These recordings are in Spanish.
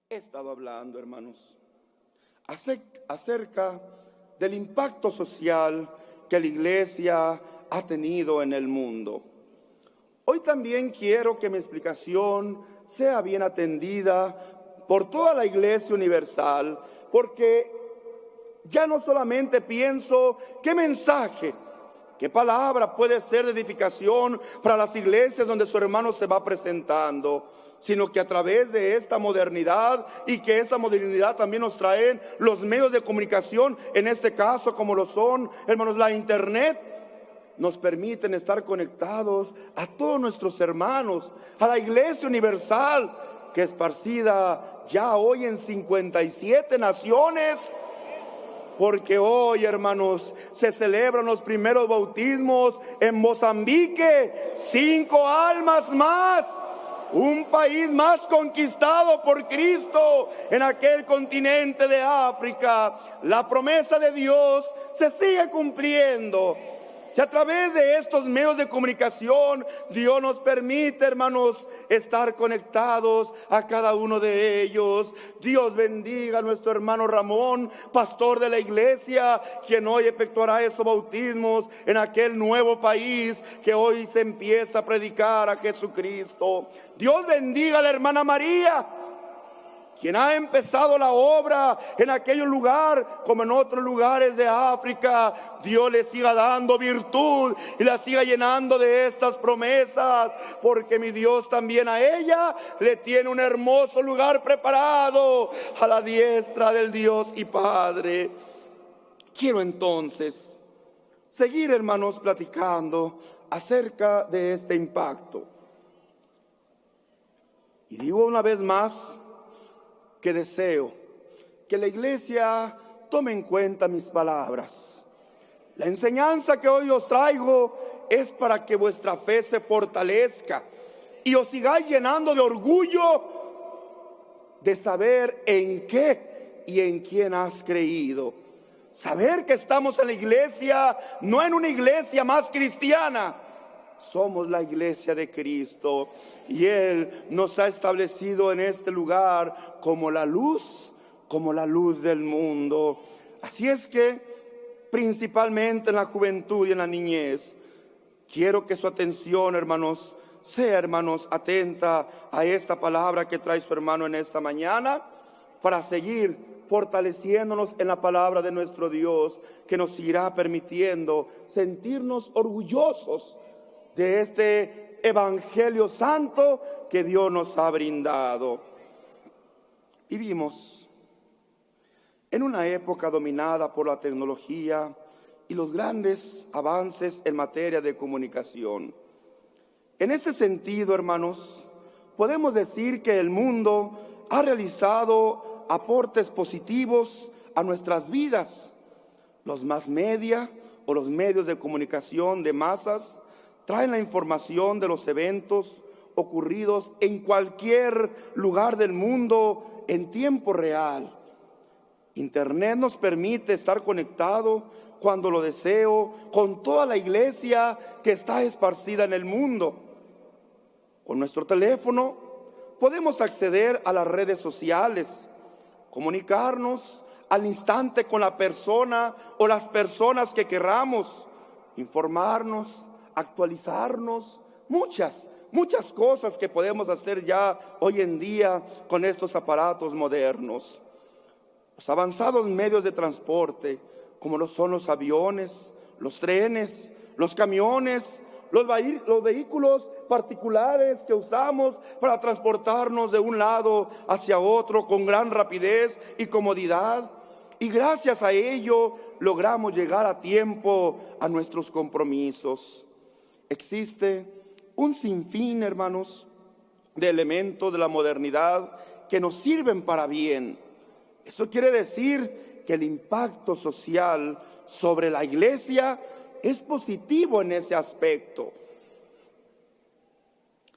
He estado hablando, hermanos, acerca del impacto social que la Iglesia ha tenido en el mundo. Hoy también quiero que mi explicación sea bien atendida por toda la Iglesia universal, porque ya no solamente pienso qué mensaje, qué palabra puede ser de edificación para las iglesias donde su hermano se va presentando, sino que a través de esta modernidad, y que esta modernidad también nos traen los medios de comunicación, en este caso como lo son, hermanos, la internet, nos permiten estar conectados a todos nuestros hermanos, a la Iglesia universal, que es esparcida ya hoy en 57 naciones, porque hoy, hermanos, se celebran los primeros bautismos en Mozambique, 5 almas más. Un país más conquistado por Cristo en aquel continente de África. La promesa de Dios se sigue cumpliendo. Y a través de estos medios de comunicación, Dios nos permite, hermanos, estar conectados a cada uno de ellos. Dios bendiga a nuestro hermano Ramón, pastor de la iglesia, quien hoy efectuará esos bautismos en aquel nuevo país que hoy se empieza a predicar a Jesucristo. Dios bendiga a la hermana María, quien ha empezado la obra en aquel lugar como en otros lugares de África. Dios le siga dando virtud y la siga llenando de estas promesas, porque mi Dios también a ella le tiene un hermoso lugar preparado a la diestra del Dios y Padre. Quiero entonces seguir, hermanos, platicando acerca de este impacto. Y digo una vez más que deseo que la iglesia tome en cuenta mis palabras. La enseñanza que hoy os traigo es para que vuestra fe se fortalezca y os sigáis llenando de orgullo de saber en qué y en quién has creído. Saber que estamos en la iglesia, no en una iglesia más cristiana. Somos la iglesia de Cristo y Él nos ha establecido en este lugar como la luz del mundo. Así es que, principalmente en la juventud y en la niñez, quiero que su atención, hermanos, sea, hermanos, atenta a esta palabra que trae su hermano en esta mañana, para seguir fortaleciéndonos en la palabra de nuestro Dios, que nos irá permitiendo sentirnos orgullosos de este Evangelio santo que Dios nos ha brindado. Vivimos en una época dominada por la tecnología y los grandes avances en materia de comunicación. En este sentido, hermanos, podemos decir que el mundo ha realizado aportes positivos a nuestras vidas. Los mass media o los medios de comunicación de masas traen la información de los eventos ocurridos en cualquier lugar del mundo en tiempo real. Internet nos permite estar conectado cuando lo deseo con toda la iglesia que está esparcida en el mundo. Con nuestro teléfono podemos acceder a las redes sociales, comunicarnos al instante con la persona o las personas que queramos, informarnos, actualizarnos, muchas cosas que podemos hacer ya hoy en día con estos aparatos modernos. Los avanzados medios de transporte, como lo son los aviones, los trenes, los camiones, los vehículos particulares que usamos para transportarnos de un lado hacia otro con gran rapidez y comodidad, y gracias a ello logramos llegar a tiempo a nuestros compromisos. Existe un sinfín, hermanos, de elementos de la modernidad que nos sirven para bien. Eso quiere decir que el impacto social sobre la iglesia es positivo en ese aspecto.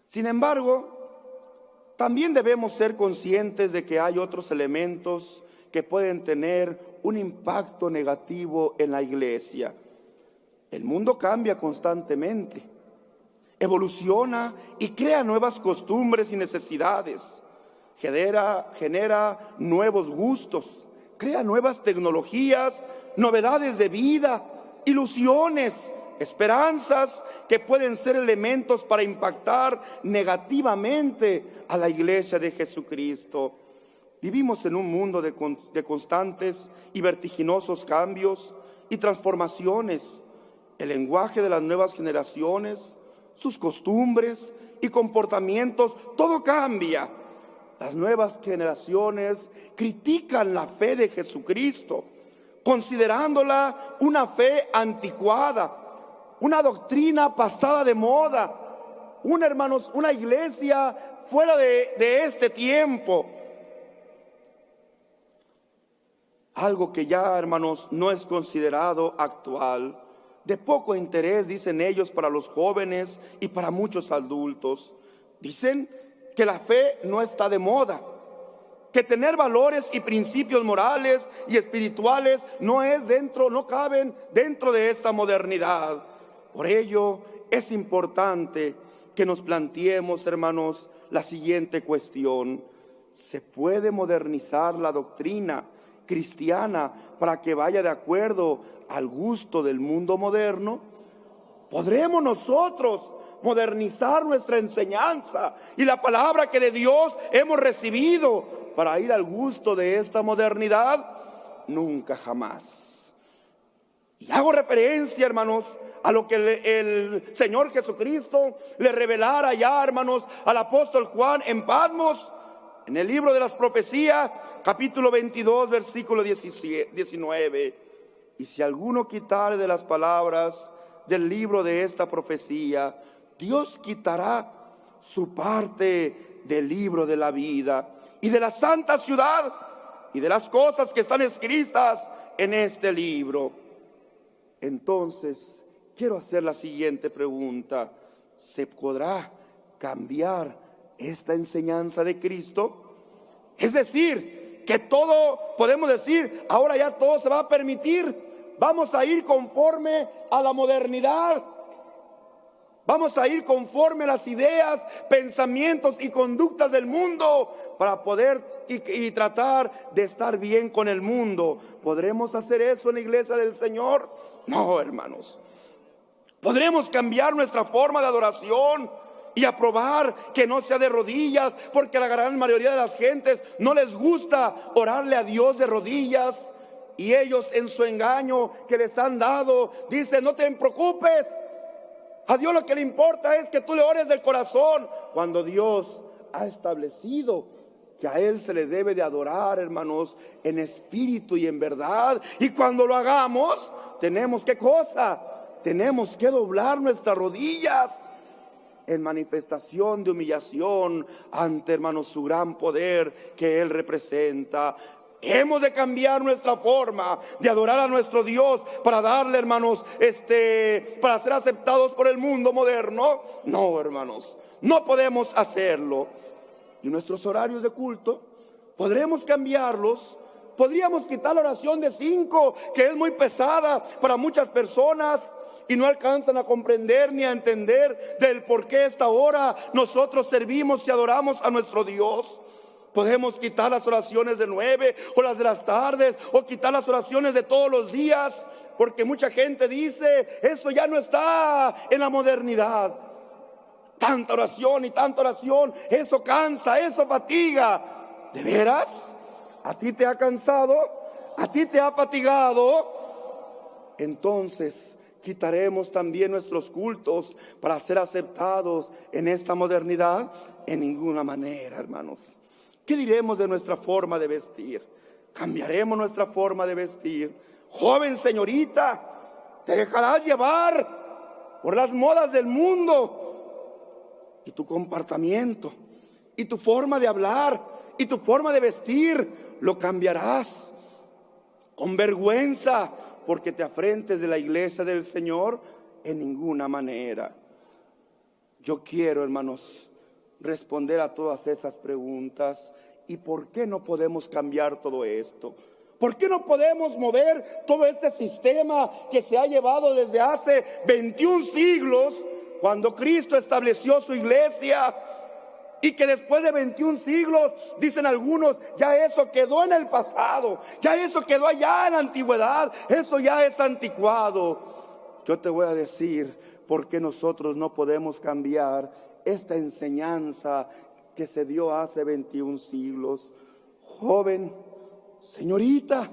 Sin embargo, también debemos ser conscientes de que hay otros elementos que pueden tener un impacto negativo en la iglesia. El mundo cambia constantemente, evoluciona y crea nuevas costumbres y necesidades. genera nuevos gustos, crea nuevas tecnologías, novedades de vida, ilusiones, esperanzas que pueden ser elementos para impactar negativamente a la iglesia de Jesucristo. Vivimos en un mundo de constantes y vertiginosos cambios y transformaciones. El lenguaje de las nuevas generaciones, sus costumbres y comportamientos, todo cambia. Las nuevas generaciones critican la fe de Jesucristo, considerándola una fe anticuada, una doctrina pasada de moda, una iglesia fuera de este tiempo. Algo que ya, hermanos, no es considerado actual, de poco interés, dicen ellos, para los jóvenes y para muchos adultos. Dicen que la fe no está de moda, que tener valores y principios morales y espirituales no caben dentro de esta modernidad. Por ello es importante que nos planteemos, hermanos, la siguiente cuestión: ¿se puede modernizar la doctrina cristiana para que vaya de acuerdo al gusto del mundo moderno? ¿Podremos nosotros modernizar nuestra enseñanza y la palabra que de Dios hemos recibido para ir al gusto de esta modernidad? Nunca, jamás. Y hago referencia, hermanos, a lo que el Señor Jesucristo le revelara ya, hermanos, al apóstol Juan en Patmos, en el libro de las profecías, capítulo 22, versículo 19. Y si alguno quitare de las palabras del libro de esta profecía, Dios quitará su parte del libro de la vida y de la santa ciudad y de las cosas que están escritas en este libro. Entonces, quiero hacer la siguiente pregunta: ¿se podrá cambiar esta enseñanza de Cristo? Es decir, que todo, podemos decir, ahora ya todo se va a permitir. Vamos a ir conforme a la modernidad. Vamos a ir conforme a las ideas, pensamientos y conductas del mundo para poder y tratar de estar bien con el mundo. ¿Podremos hacer eso en la iglesia del Señor? No, hermanos. ¿Podremos cambiar nuestra forma de adoración y aprobar que no sea de rodillas? Porque a la gran mayoría de las gentes no les gusta orarle a Dios de rodillas. Y ellos, en su engaño que les han dado, dicen: no te preocupes, a Dios lo que le importa es que tú le ores del corazón, cuando Dios ha establecido que a Él se le debe de adorar, hermanos, en espíritu y en verdad. Y cuando lo hagamos, tenemos ¿qué cosa? Tenemos que doblar nuestras rodillas en manifestación de humillación ante, hermanos, su gran poder que Él representa. Hemos de cambiar nuestra forma de adorar a nuestro Dios para darle, hermanos, para ser aceptados por el mundo moderno. No, hermanos, no podemos hacerlo. Y nuestros horarios de culto, ¿podremos cambiarlos? Podríamos quitar la oración de 5, que es muy pesada para muchas personas y no alcanzan a comprender ni a entender del por qué esta hora nosotros servimos y adoramos a nuestro Dios. Podemos quitar las oraciones de 9 o las de las tardes, o quitar las oraciones de todos los días, porque mucha gente dice: eso ya no está en la modernidad. Tanta oración y tanta oración, eso cansa, eso fatiga. ¿De veras? ¿A ti te ha cansado? ¿A ti te ha fatigado? Entonces quitaremos también nuestros cultos para ser aceptados en esta modernidad. En ninguna manera, hermanos. ¿Qué diremos de nuestra forma de vestir? ¿Cambiaremos nuestra forma de vestir? Joven señorita, ¿te dejarás llevar por las modas del mundo? Y tu comportamiento, y tu forma de hablar, y tu forma de vestir, lo cambiarás con vergüenza porque te afrentes de la iglesia del Señor. En ninguna manera. Yo quiero, hermanos, responder a todas esas preguntas. ¿Y por qué no podemos cambiar todo esto? ¿Por qué no podemos mover todo este sistema que se ha llevado desde hace 21 siglos, cuando Cristo estableció su iglesia? y que después de 21 siglos, dicen algunos, ya eso quedó en el pasado, ya eso quedó allá en la antigüedad, eso ya es anticuado. Yo te voy a decir por qué nosotros no podemos cambiar esta enseñanza que se dio hace 21 siglos. Joven, señorita,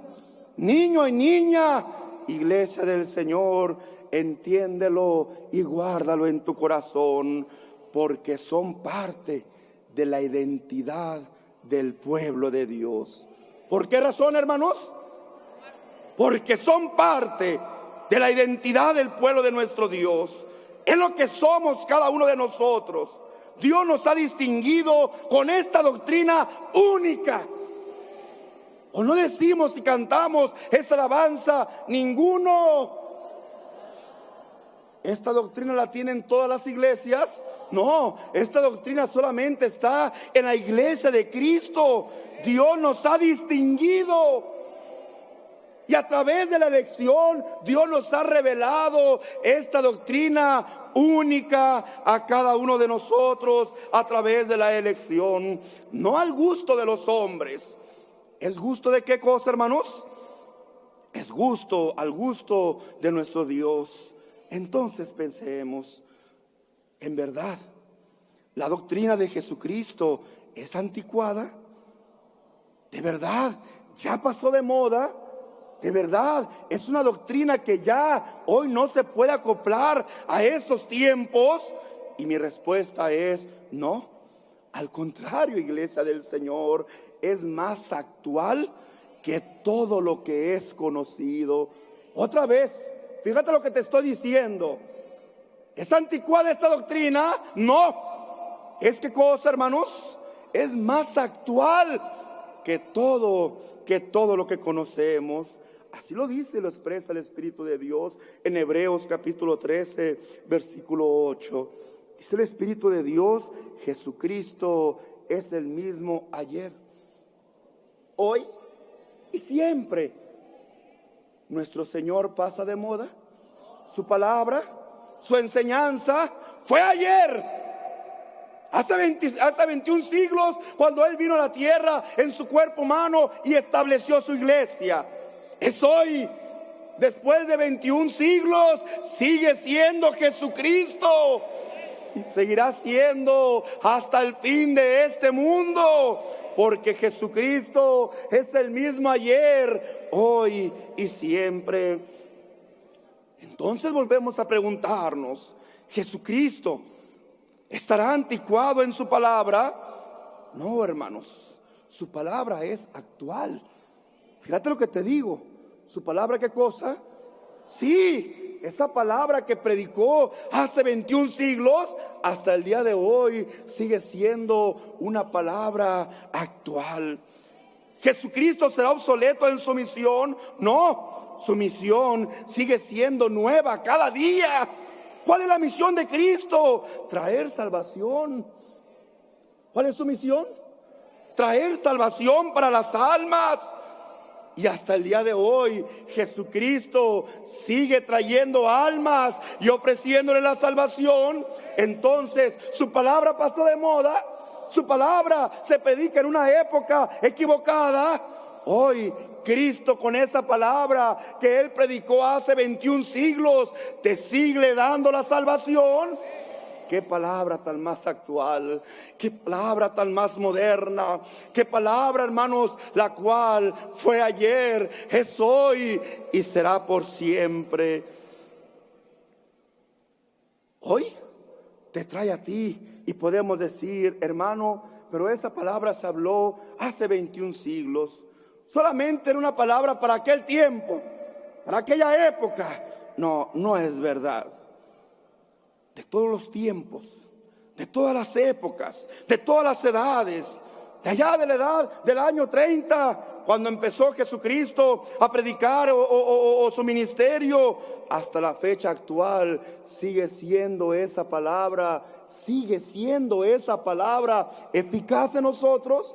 niño y niña, iglesia del Señor, entiéndelo y guárdalo en tu corazón, porque son parte de la identidad del pueblo de Dios. ¿Por qué razón, hermanos? Porque son parte de la identidad del pueblo de nuestro Dios. Es lo que somos cada uno de nosotros. Dios nos ha distinguido con esta doctrina única. O no decimos y cantamos esta alabanza, ninguno. ¿Esta doctrina la tienen todas las iglesias? No, esta doctrina solamente está en la iglesia de Cristo. Dios nos ha distinguido. Y a través de la elección, Dios nos ha revelado esta doctrina única a cada uno de nosotros a través de la elección. No al gusto de los hombres. ¿Es gusto de qué cosa, hermanos? Es gusto, al gusto de nuestro Dios. Entonces pensemos, ¿en verdad la doctrina de Jesucristo es anticuada? ¿De verdad ya pasó de moda? ¿De verdad es una doctrina que ya hoy no se puede acoplar a estos tiempos? Y mi respuesta es no. Al contrario, iglesia del Señor, es más actual que todo lo que es conocido. Otra vez, fíjate lo que te estoy diciendo. ¿Es anticuada esta doctrina? No. ¿Es qué cosa, hermanos? Es más actual que todo lo que conocemos. Así lo dice, lo expresa el Espíritu de Dios en Hebreos capítulo 13, versículo 8. Dice el Espíritu de Dios, Jesucristo es el mismo ayer, hoy y siempre. Nuestro Señor pasa de moda. Su palabra, su enseñanza fue ayer. Hace 21 siglos, cuando Él vino a la tierra en su cuerpo humano y estableció su iglesia. Es hoy, después de 21 siglos, sigue siendo Jesucristo. Y seguirá siendo hasta el fin de este mundo. Porque Jesucristo es el mismo ayer, hoy y siempre. Entonces volvemos a preguntarnos, ¿Jesucristo estará anticuado en su palabra? No, hermanos, su palabra es actual. Fíjate lo que te digo, ¿su palabra qué cosa? Sí, esa palabra que predicó hace 21 siglos, hasta el día de hoy sigue siendo una palabra actual. ¿Jesucristo será obsoleto en su misión? No, su misión sigue siendo nueva cada día. ¿Cuál es la misión de Cristo? Traer salvación. ¿Cuál es su misión? Traer salvación para las almas. Y hasta el día de hoy Jesucristo sigue trayendo almas y ofreciéndole la salvación. Entonces su palabra pasó de moda. Su palabra se predica en una época equivocada. Hoy Cristo, con esa palabra que Él predicó hace 21 siglos, te sigue dando la salvación. Qué palabra tan más actual, qué palabra tan más moderna, qué palabra, hermanos, la cual fue ayer, es hoy y será por siempre. Hoy te trae a ti y podemos decir, hermano, pero esa palabra se habló hace 21 siglos. Solamente era una palabra para aquel tiempo, para aquella época. No, no es verdad. De todos los tiempos, de todas las épocas, de todas las edades, de allá de la edad del año 30, cuando empezó Jesucristo a predicar o su ministerio, hasta la fecha actual, sigue siendo esa palabra eficaz en nosotros.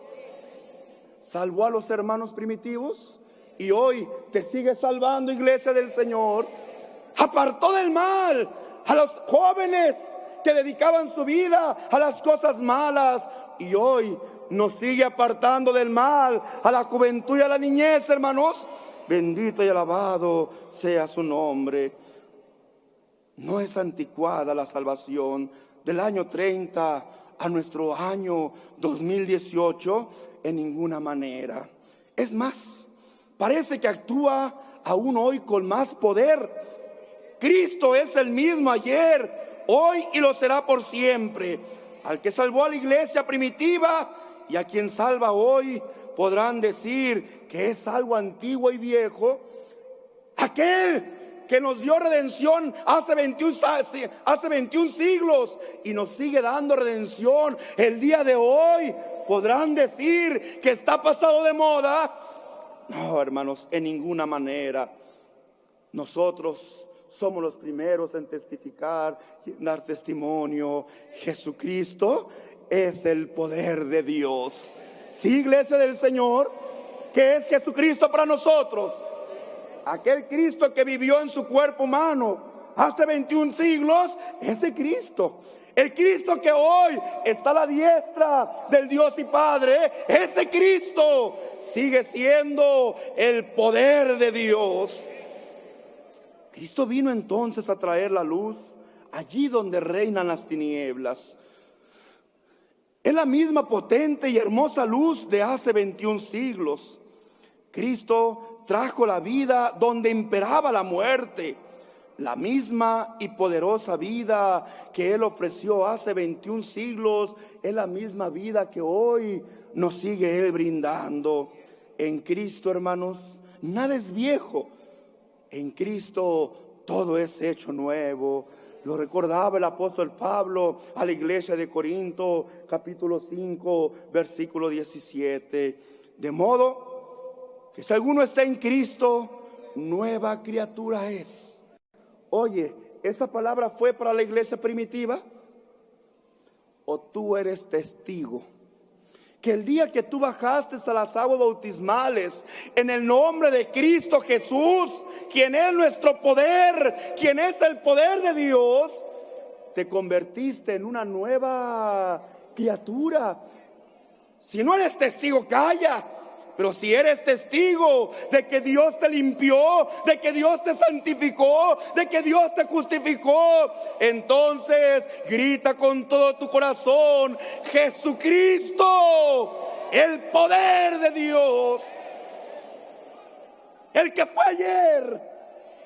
Salvó a los hermanos primitivos y hoy te sigue salvando, iglesia del Señor. Apartó del mal a los jóvenes que dedicaban su vida a las cosas malas. y hoy nos sigue apartando del mal a la juventud y a la niñez, hermanos. Bendito y alabado sea su nombre. No es anticuada la salvación del año 30 a nuestro año 2018 en ninguna manera. Es más, parece que actúa aún hoy con más poder. Cristo es el mismo ayer, hoy y lo será por siempre. Al que salvó a la iglesia primitiva y a quien salva hoy, podrán decir que es algo antiguo y viejo. Aquel que nos dio redención hace 21 siglos y nos sigue dando redención el día de hoy, ¿podrán decir que está pasado de moda? No, hermanos, en ninguna manera. Nosotros somos los primeros en testificar y en dar testimonio. Jesucristo es el poder de Dios. Sí, iglesia del Señor, ¿qué es Jesucristo para nosotros? Aquel Cristo que vivió en su cuerpo humano hace 21 siglos, ese Cristo. El Cristo que hoy está a la diestra del Dios y Padre, ese Cristo sigue siendo el poder de Dios. Cristo vino entonces a traer la luz allí donde reinan las tinieblas. Es la misma potente y hermosa luz de hace 21 siglos. Cristo trajo la vida donde imperaba la muerte. La misma y poderosa vida que Él ofreció hace 21 siglos es la misma vida que hoy nos sigue Él brindando. En Cristo, hermanos, nada es viejo. En Cristo todo es hecho nuevo. Lo recordaba el apóstol Pablo a la iglesia de Corinto, capítulo 5, versículo 17. De modo que si alguno está en Cristo, nueva criatura es. Oye, ¿esa palabra fue para la iglesia primitiva? ¿O tú eres testigo? Que el día que tú bajaste a las aguas bautismales, en el nombre de Cristo Jesús, quien es nuestro poder, quien es el poder de Dios, te convertiste en una nueva criatura. Si no eres testigo, calla. Pero si eres testigo de que Dios te limpió, de que Dios te santificó, de que Dios te justificó, entonces grita con todo tu corazón: Jesucristo, el poder de Dios, el que fue ayer,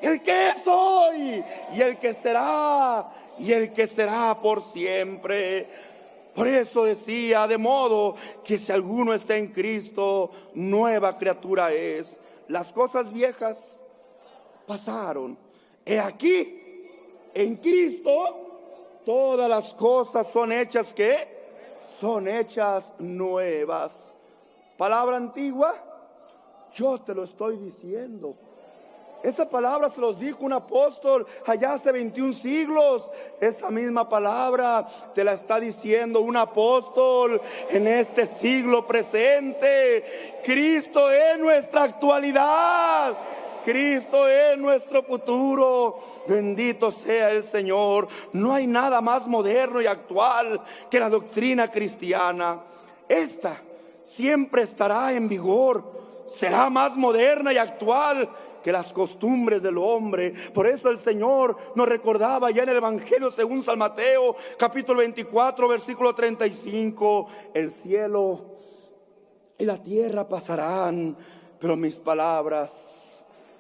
el que es hoy y el que será por siempre. Por eso decía, de modo que si alguno está en Cristo, nueva criatura es. Las cosas viejas pasaron. He aquí, en Cristo, todas las cosas son hechas, ¿qué? Son hechas nuevas. Palabra antigua, yo te lo estoy diciendo. Esa palabra se los dijo un apóstol allá hace 21 siglos. Esa misma palabra te la está diciendo un apóstol en este siglo presente. Cristo es nuestra actualidad. Cristo es nuestro futuro. Bendito sea el Señor. No hay nada más moderno y actual que la doctrina cristiana. Esta siempre estará en vigor. Será más moderna y actual que las costumbres del hombre. Por eso el Señor nos recordaba ya en el Evangelio según San Mateo, capítulo 24, versículo 35. El cielo y la tierra pasarán, pero mis palabras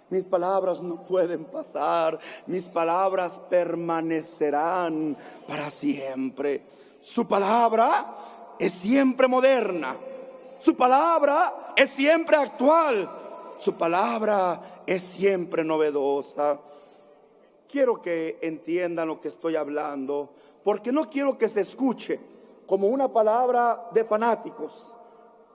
no pueden pasar. Mis palabras permanecerán para siempre. Su palabra es siempre moderna. Su palabra es siempre actual. Su palabra es siempre novedosa. Quiero que entiendan lo que estoy hablando, porque no quiero que se escuche como una palabra de fanáticos.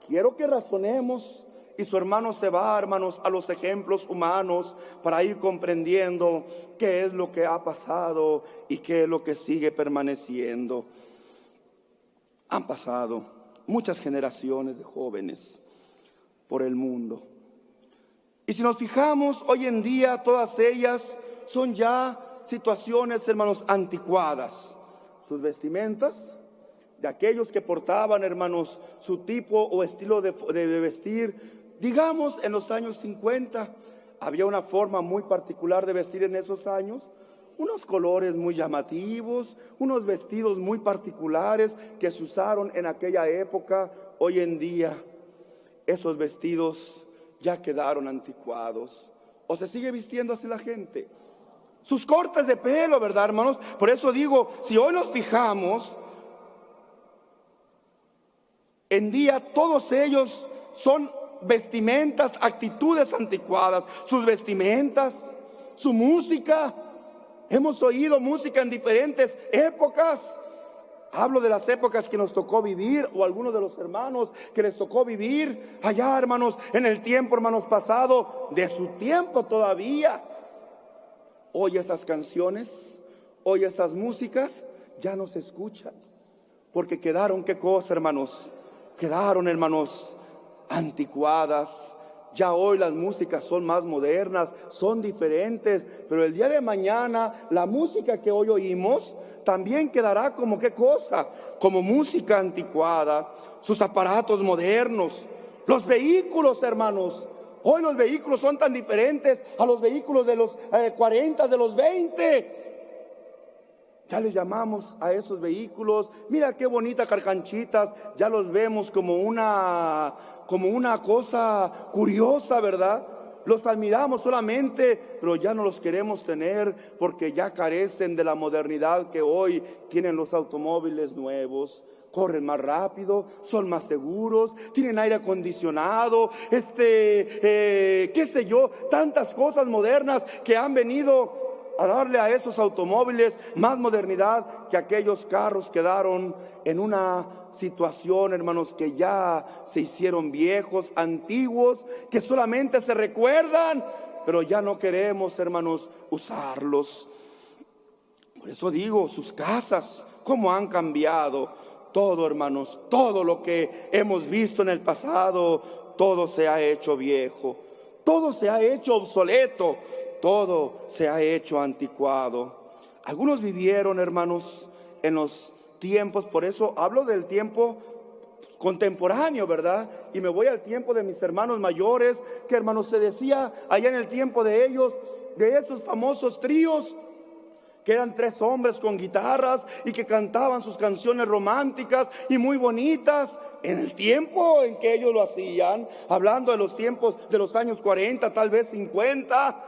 Quiero que razonemos y su hermano se va, hermanos, a los ejemplos humanos para ir comprendiendo qué es lo que ha pasado y qué es lo que sigue permaneciendo. Han pasado muchas generaciones de jóvenes por el mundo. Y si nos fijamos, hoy en día todas ellas son ya situaciones, hermanos, anticuadas. Sus vestimentas de aquellos que portaban, hermanos, su tipo o estilo de vestir. Digamos, en los años 50, había una forma muy particular de vestir en esos años, unos colores muy llamativos, unos vestidos muy particulares que se usaron en aquella época. Hoy en día, esos vestidos ya quedaron anticuados. ¿O se sigue vistiendo así la gente? Sus cortes de pelo, ¿verdad, hermanos? Por eso digo, si hoy nos fijamos, en día todos ellos son vestimentas, actitudes anticuadas. Sus vestimentas, su música. Hemos oído música en diferentes épocas. Hablo de las épocas que nos tocó vivir, o algunos de los hermanos que les tocó vivir allá, hermanos, en el tiempo, hermanos, pasado, de su tiempo todavía. Hoy esas canciones, hoy esas músicas ya no se escuchan, porque quedaron, ¿qué cosa, hermanos? Quedaron, hermanos, anticuadas. Ya hoy las músicas son más modernas, son diferentes, pero el día de mañana la música que hoy oímos también quedará como ¿qué cosa? Como música anticuada. Sus aparatos modernos, los vehículos, hermanos. Hoy los vehículos son tan diferentes a los vehículos de los 40, de los 20. Ya les llamamos a esos vehículos, mira qué bonita carcanchitas, ya los vemos como una cosa curiosa, ¿verdad? Los admiramos solamente, pero ya no los queremos tener porque ya carecen de la modernidad que hoy tienen los automóviles nuevos. Corren más rápido, son más seguros, tienen aire acondicionado, qué sé yo, tantas cosas modernas que han venido a darle a esos automóviles más modernidad, que aquellos carros quedaron en una situación, hermanos, que ya se hicieron viejos, antiguos, que solamente se recuerdan, pero ya no queremos, hermanos, usarlos. Por eso digo, sus casas, cómo han cambiado. Todo, hermanos, todo lo que hemos visto en el pasado, todo se ha hecho viejo, todo se ha hecho obsoleto, todo se ha hecho anticuado. Algunos vivieron, hermanos, en los tiempos, por eso hablo del tiempo contemporáneo, ¿verdad? Y me voy al tiempo de mis hermanos mayores, que, hermanos, se decía allá en el tiempo de ellos, de esos famosos tríos, que eran 3 hombres con guitarras y que cantaban sus canciones románticas y muy bonitas. En el tiempo en que ellos lo hacían, hablando de los tiempos de los años 40, tal vez 50,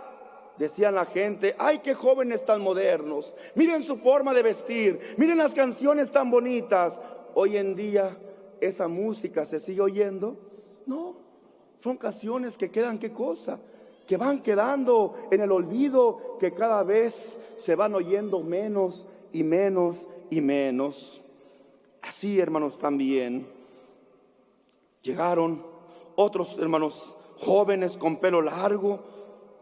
decían la gente, ¡ay, qué jóvenes tan modernos! Miren su forma de vestir, miren las canciones tan bonitas. Hoy en día, ¿esa música se sigue oyendo? No, son canciones que quedan, ¿qué cosa? Que van quedando en el olvido, que cada vez se van oyendo menos y menos y menos. Así, hermanos, también llegaron otros, hermanos, jóvenes con pelo largo,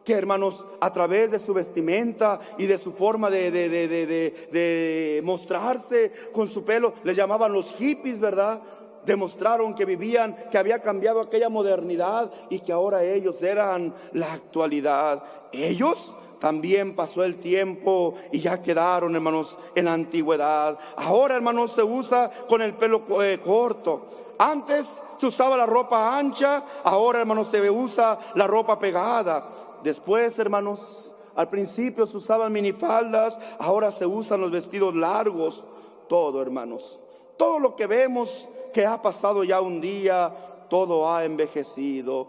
que, hermanos, a través de su vestimenta y de su forma de mostrarse con su pelo, les llamaban los hippies, ¿verdad? Demostraron que vivían, que había cambiado aquella modernidad y que ahora ellos eran la actualidad. Ellos también pasó el tiempo y ya quedaron, hermanos, en la antigüedad. Ahora, hermanos, se usa con el pelo corto. Antes se usaba la ropa ancha, ahora, hermanos, se usa la ropa pegada. Después, hermanos, al principio se usaban minifaldas, ahora se usan los vestidos largos. Todo, hermanos, todo lo que vemos que ha pasado ya un día, todo ha envejecido.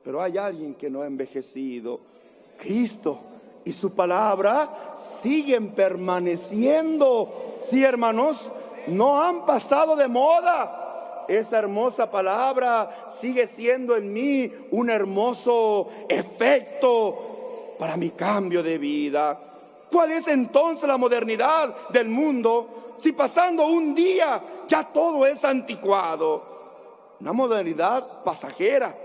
Pero hay alguien que no ha envejecido. Cristo y su palabra siguen permaneciendo. Sí, hermanos, no han pasado de moda. Esa hermosa palabra sigue siendo en mí un hermoso efecto para mi cambio de vida. ¿Cuál es entonces la modernidad del mundo? Si pasando un día ya todo es anticuado. Una modernidad pasajera,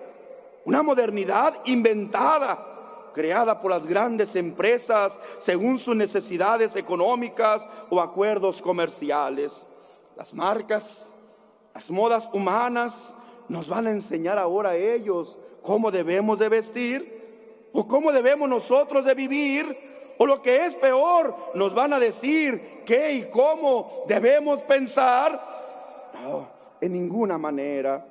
una modernidad inventada, creada por las grandes empresas según sus necesidades económicas o acuerdos comerciales. Las marcas, las modas humanas nos van a enseñar ahora a ellos cómo debemos de vestir o cómo debemos nosotros de vivir. O lo que es peor, nos van a decir qué y cómo debemos pensar. Oh, en ninguna manera.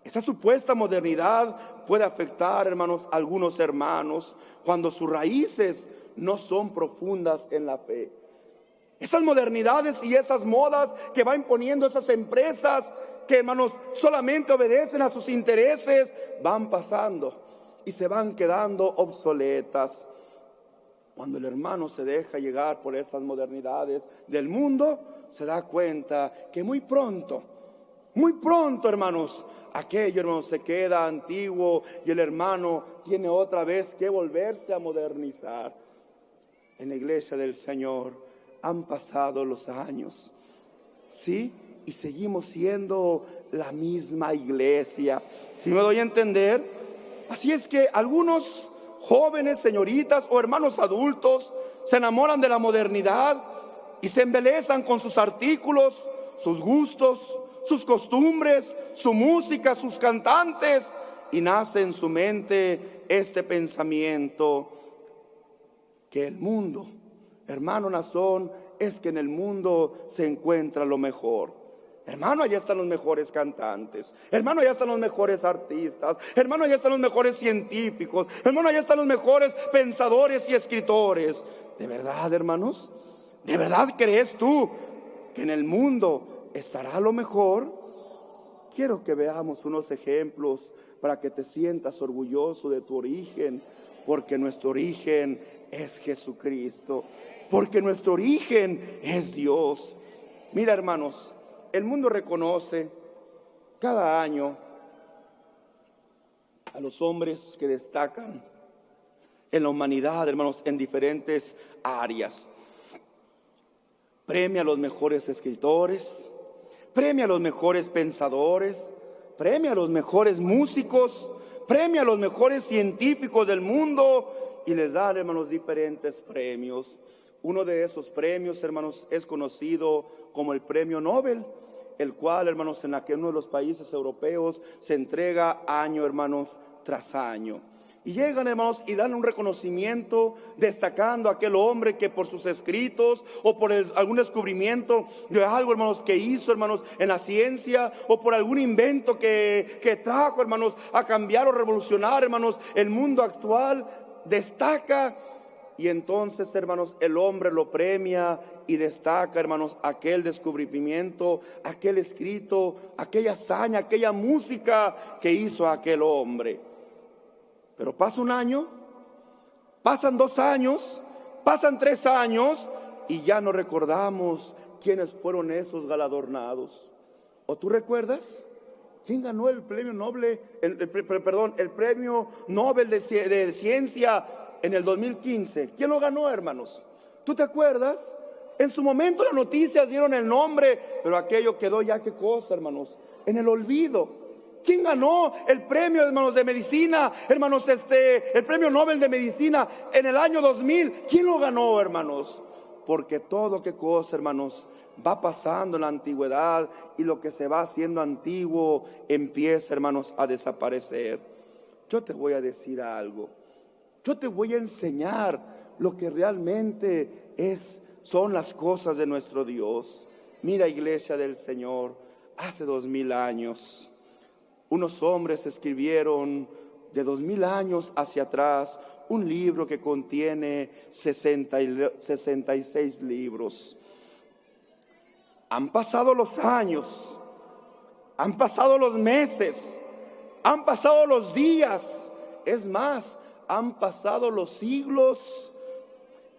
Esa supuesta modernidad puede afectar, hermanos, a algunos hermanos cuando sus raíces no son profundas en la fe. Esas modernidades y esas modas que va imponiendo esas empresas que, hermanos, solamente obedecen a sus intereses, van pasando y se van quedando obsoletas. Cuando el hermano se deja llegar por esas modernidades del mundo, se da cuenta que muy pronto, hermanos, aquello, hermanos, se queda antiguo y el hermano tiene otra vez que volverse a modernizar. En la iglesia del Señor han pasado los años, ¿sí? Y seguimos siendo la misma iglesia. ¿Sí me doy a entender? Así es que algunos jóvenes, señoritas o hermanos adultos se enamoran de la modernidad y se embelezan con sus artículos, sus gustos, sus costumbres, su música, sus cantantes, y nace en su mente este pensamiento que el mundo, hermano Nazón, es que en el mundo se encuentra lo mejor. Hermano, allá están los mejores cantantes. Hermano, allá están los mejores artistas. Hermano, allá están los mejores científicos. Hermano, allá están los mejores pensadores y escritores. ¿De verdad, hermanos? ¿De verdad crees tú que en el mundo estará lo mejor? Quiero que veamos unos ejemplos para que te sientas orgulloso de tu origen, porque nuestro origen es Jesucristo, porque nuestro origen es Dios. Mira, hermanos, el mundo reconoce cada año a los hombres que destacan en la humanidad, hermanos, en diferentes áreas. Premia a los mejores escritores, premia a los mejores pensadores, premia a los mejores músicos, premia a los mejores científicos del mundo y les da, hermanos, diferentes premios. Uno de esos premios, hermanos, es conocido como el Premio Nobel, el cual, hermanos, en uno de los países europeos se entrega año, hermanos, tras año. Y llegan, hermanos, y dan un reconocimiento destacando a aquel hombre que por sus escritos o por algún descubrimiento de algo, hermanos, que hizo, hermanos, en la ciencia, o por algún invento que trajo, hermanos, a cambiar o revolucionar, hermanos, el mundo actual, destaca. Y entonces, hermanos, el hombre lo premia y destaca, hermanos, aquel descubrimiento, aquel escrito, aquella hazaña, aquella música que hizo aquel hombre. Pero pasa un año, pasan 2 años, pasan 3 años y ya no recordamos quiénes fueron esos galardonados. ¿O tú recuerdas? ¿Quién ganó el premio Nobel, el premio Nobel de Ciencia en el 2015? ¿Quién lo ganó, hermanos? ¿Tú te acuerdas? En su momento las noticias dieron el nombre, pero aquello quedó ya, ¿qué cosa, hermanos? En el olvido. ¿Quién ganó el premio, hermanos, de medicina? Hermanos, el premio Nobel de medicina en el año 2000. ¿Quién lo ganó, hermanos? Porque todo, ¿qué cosa, hermanos? Va pasando en la antigüedad y lo que se va haciendo antiguo empieza, hermanos, a desaparecer. Yo te voy a decir algo. Yo te voy a enseñar lo que realmente son las cosas de nuestro Dios. Mira, iglesia del Señor, hace 2000 años, unos hombres escribieron de 2000 años hacia atrás un libro que contiene 66 libros. Han pasado los años, han pasado los meses, han pasado los días, es más, han pasado los siglos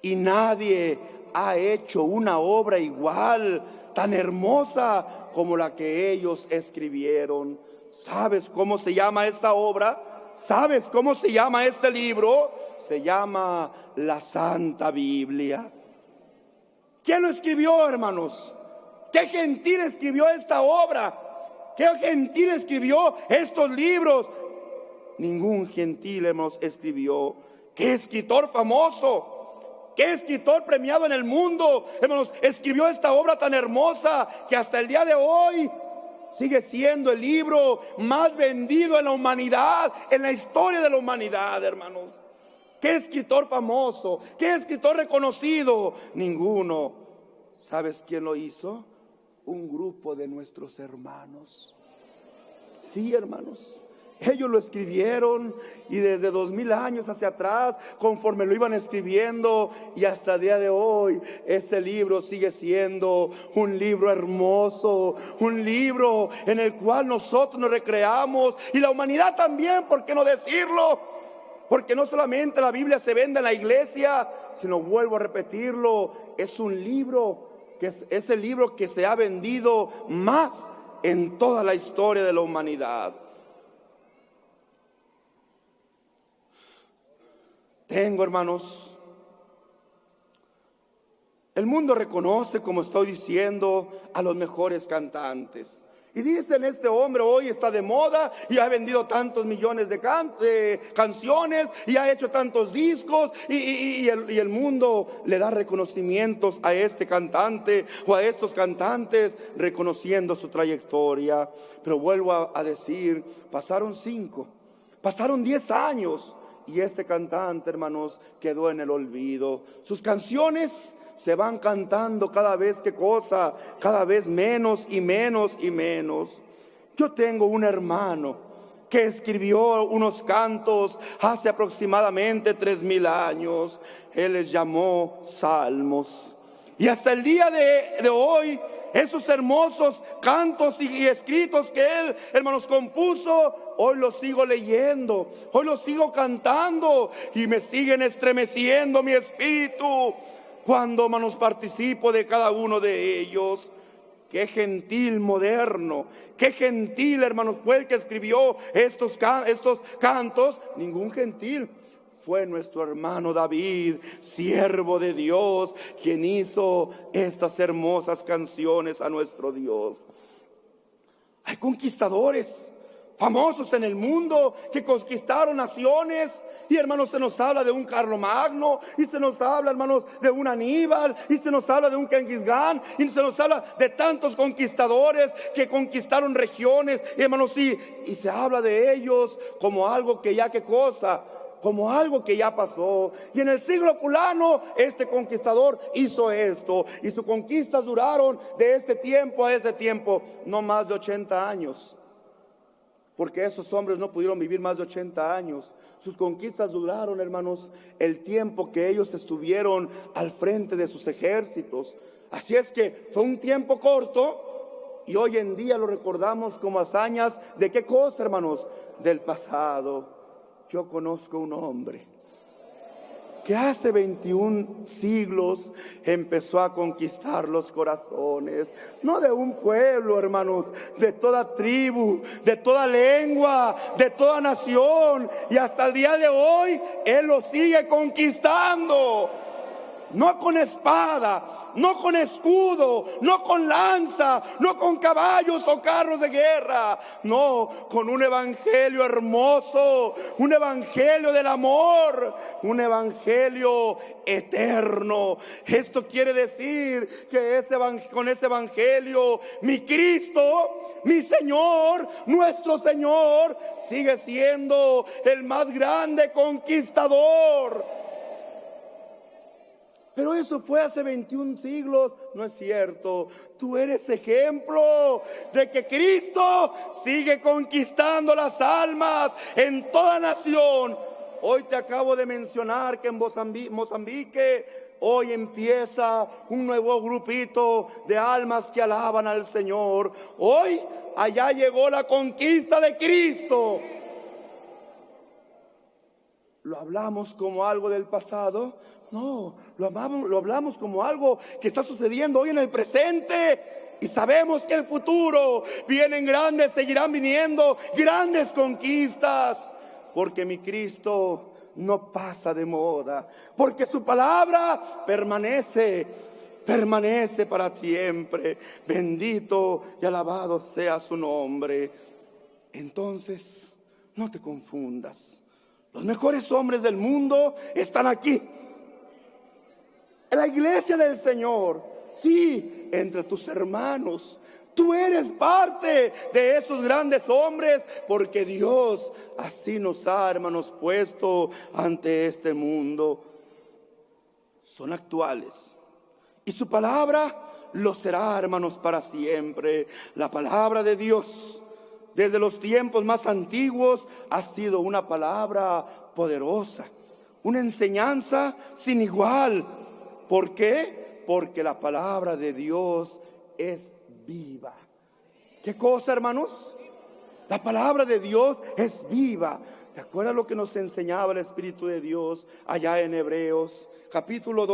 y nadie ha hecho una obra igual, tan hermosa como la que ellos escribieron. ¿Sabes cómo se llama esta obra? ¿Sabes cómo se llama este libro? Se llama la Santa Biblia. ¿Quién lo escribió, hermanos? ¿Qué gentil escribió esta obra? ¿Qué gentil escribió estos libros? Ningún gentil, hermanos, escribió. ¿Qué escritor famoso? ¿Qué escritor premiado en el mundo, hermanos, escribió esta obra tan hermosa que hasta el día de hoy sigue siendo el libro más vendido en la humanidad, en la historia de la humanidad, hermanos? ¿Qué escritor famoso? ¿Qué escritor reconocido? Ninguno. ¿Sabes quién lo hizo? un grupo de nuestros hermanos. Sí, hermanos, ellos lo escribieron y desde 2000 años hacia atrás, conforme lo iban escribiendo, y hasta el día de hoy, este libro sigue siendo un libro hermoso, un libro en el cual nosotros nos recreamos, y la humanidad también, ¿por qué no decirlo? Porque no solamente la Biblia se vende en la iglesia, sino, vuelvo a repetirlo, es un libro que es el libro que se ha vendido más en toda la historia de la humanidad. Hermanos, el mundo reconoce, como estoy diciendo, a los mejores cantantes. Y dicen, este hombre hoy está de moda y ha vendido tantos millones de canciones y ha hecho tantos discos, y el mundo le da reconocimientos a este cantante o a estos cantantes, reconociendo su trayectoria. Pero vuelvo a decir, pasaron 5, pasaron 10 años y este cantante, hermanos, quedó en el olvido. Sus canciones se van cantando cada vez cada vez menos y menos y menos. Yo tengo un hermano que escribió unos cantos hace aproximadamente 3000 años. Él les llamó salmos. Y hasta el día de hoy, esos hermosos cantos y escritos que él, hermanos, compuso, hoy los sigo leyendo, hoy los sigo cantando y me siguen estremeciendo mi espíritu cuando, hermanos, participo de cada uno de ellos. Qué gentil moderno, qué gentil, hermanos, fue el que escribió estos cantos. Ningún gentil. Fue nuestro hermano David, siervo de Dios, quien hizo estas hermosas canciones a nuestro Dios. Hay conquistadores famosos en el mundo que conquistaron naciones. Y, hermanos, se nos habla de un Carlomagno, y se nos habla, hermanos, de un Aníbal, y se nos habla de un Genghis Khan, y se nos habla de tantos conquistadores que conquistaron regiones, hermanos, y se habla de ellos como algo que ya, ¿qué cosa? Como algo que ya pasó. Y en el siglo fulano, este conquistador hizo esto, y sus conquistas duraron de este tiempo a ese tiempo no más de 80 años, porque esos hombres no pudieron vivir más de 80 años. Sus conquistas duraron, hermanos, el tiempo que ellos estuvieron al frente de sus ejércitos. Así es que fue un tiempo corto, y hoy en día lo recordamos como hazañas de ¿qué cosa, hermanos? Del pasado. Yo conozco un hombre que hace 21 siglos empezó a conquistar los corazones, no de un pueblo, hermanos, de toda tribu, de toda lengua, de toda nación, y hasta el día de hoy Él lo sigue conquistando, no con espada, no con escudo, no con lanza, no con caballos o carros de guerra, no, con un evangelio hermoso, un evangelio del amor, un evangelio eterno. Esto quiere decir que con ese evangelio, mi Cristo, mi Señor, nuestro Señor, sigue siendo el más grande conquistador. Pero eso fue hace 21 siglos, no es cierto. Tú eres ejemplo de que Cristo sigue conquistando las almas en toda nación. Hoy te acabo de mencionar que en Mozambique hoy empieza un nuevo grupito de almas que alaban al Señor. Hoy allá llegó la conquista de Cristo. ¿Lo hablamos como algo del pasado? No, lo hablamos como algo que está sucediendo hoy en el presente. Y sabemos que el futuro vienen grandes, seguirán viniendo grandes conquistas. Porque mi Cristo no pasa de moda. Porque su palabra permanece para siempre. Bendito y alabado sea su nombre. Entonces, no te confundas. Los mejores hombres del mundo están aquí, en la iglesia del Señor. Sí, entre tus hermanos. Tú eres parte de esos grandes hombres, porque Dios así nos ha, hermanos, puesto ante este mundo. Son actuales, y su palabra lo será, hermanos, para siempre. La palabra de Dios, desde los tiempos más antiguos, ha sido una palabra poderosa, una enseñanza sin igual. ¿Por qué? Porque la palabra de Dios es viva. ¿Qué cosa, hermanos? La palabra de Dios es viva. ¿Te acuerdas lo que nos enseñaba el Espíritu de Dios allá en Hebreos, capítulo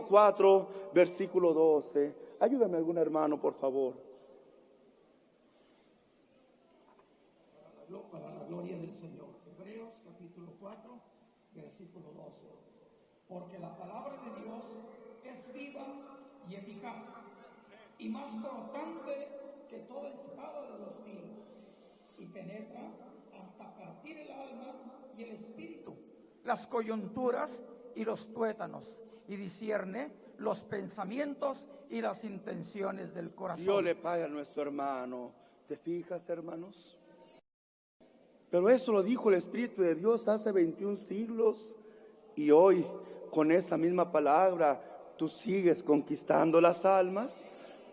4, versículo 12? Ayúdame algún hermano, por favor. Para la gloria del Señor. Hebreos capítulo 4, versículo 12. Porque la palabra de Dios es viva y eficaz, y más cortante que toda espada de dos filos, y penetra hasta partir el alma y el espíritu, las coyunturas y los tuétanos, y discierne los pensamientos y las intenciones del corazón. Dios le pague a nuestro hermano. ¿Te fijas, hermanos? Pero esto lo dijo el Espíritu de Dios hace 21 siglos. Y hoy, con esa misma palabra, tú sigues conquistando las almas.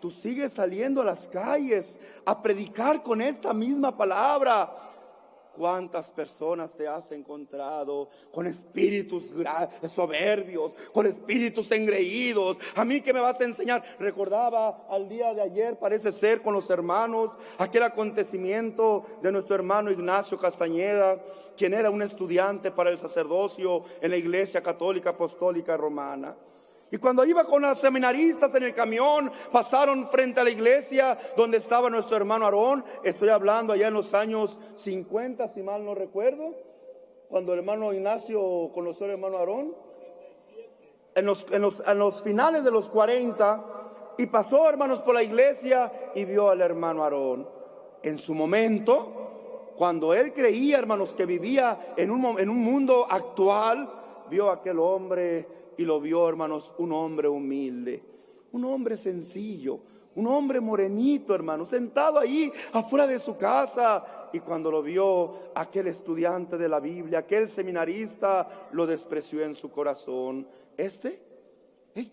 Tú sigues saliendo a las calles a predicar con esta misma palabra. ¿Cuántas personas te has encontrado con espíritus soberbios, con espíritus engreídos? ¿A mí qué me vas a enseñar? Recordaba al día de ayer, parece ser, con los hermanos, aquel acontecimiento de nuestro hermano Ignacio Castañeda, quien era un estudiante para el sacerdocio en la Iglesia Católica Apostólica Romana. Y cuando iba con los seminaristas en el camión, pasaron frente a la iglesia donde estaba nuestro hermano Aarón. Estoy hablando allá en los años 50, si mal no recuerdo, cuando el hermano Ignacio conoció al hermano Aarón. En los finales de los 40, y pasó, hermanos, por la iglesia y vio al hermano Aarón. En su momento, cuando él creía, hermanos, que vivía en un mundo actual, vio a aquel hombre. Y lo vio, hermanos, un hombre humilde, un hombre sencillo, un hombre morenito, hermanos, sentado ahí afuera de su casa. Y cuando lo vio, aquel estudiante de la Biblia, aquel seminarista, lo despreció en su corazón. Este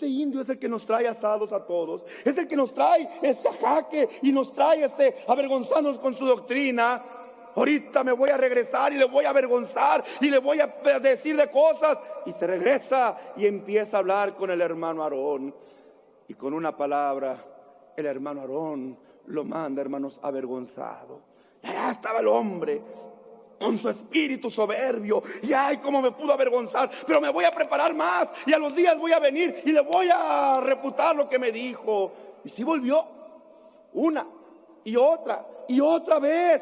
indio es el que nos trae asados a todos, es el que nos trae este jaque y nos trae avergonzándonos con su doctrina. Ahorita me voy a regresar y le voy a avergonzar y le voy a decirle cosas. Y se regresa y empieza a hablar con el hermano Aarón. Y con una palabra, el hermano Aarón lo manda, hermanos, avergonzado. Y allá estaba el hombre con su espíritu soberbio. Y ay, cómo me pudo avergonzar. Pero me voy a preparar más. Y a los días voy a venir y le voy a refutar lo que me dijo. Y sí volvió una y otra vez.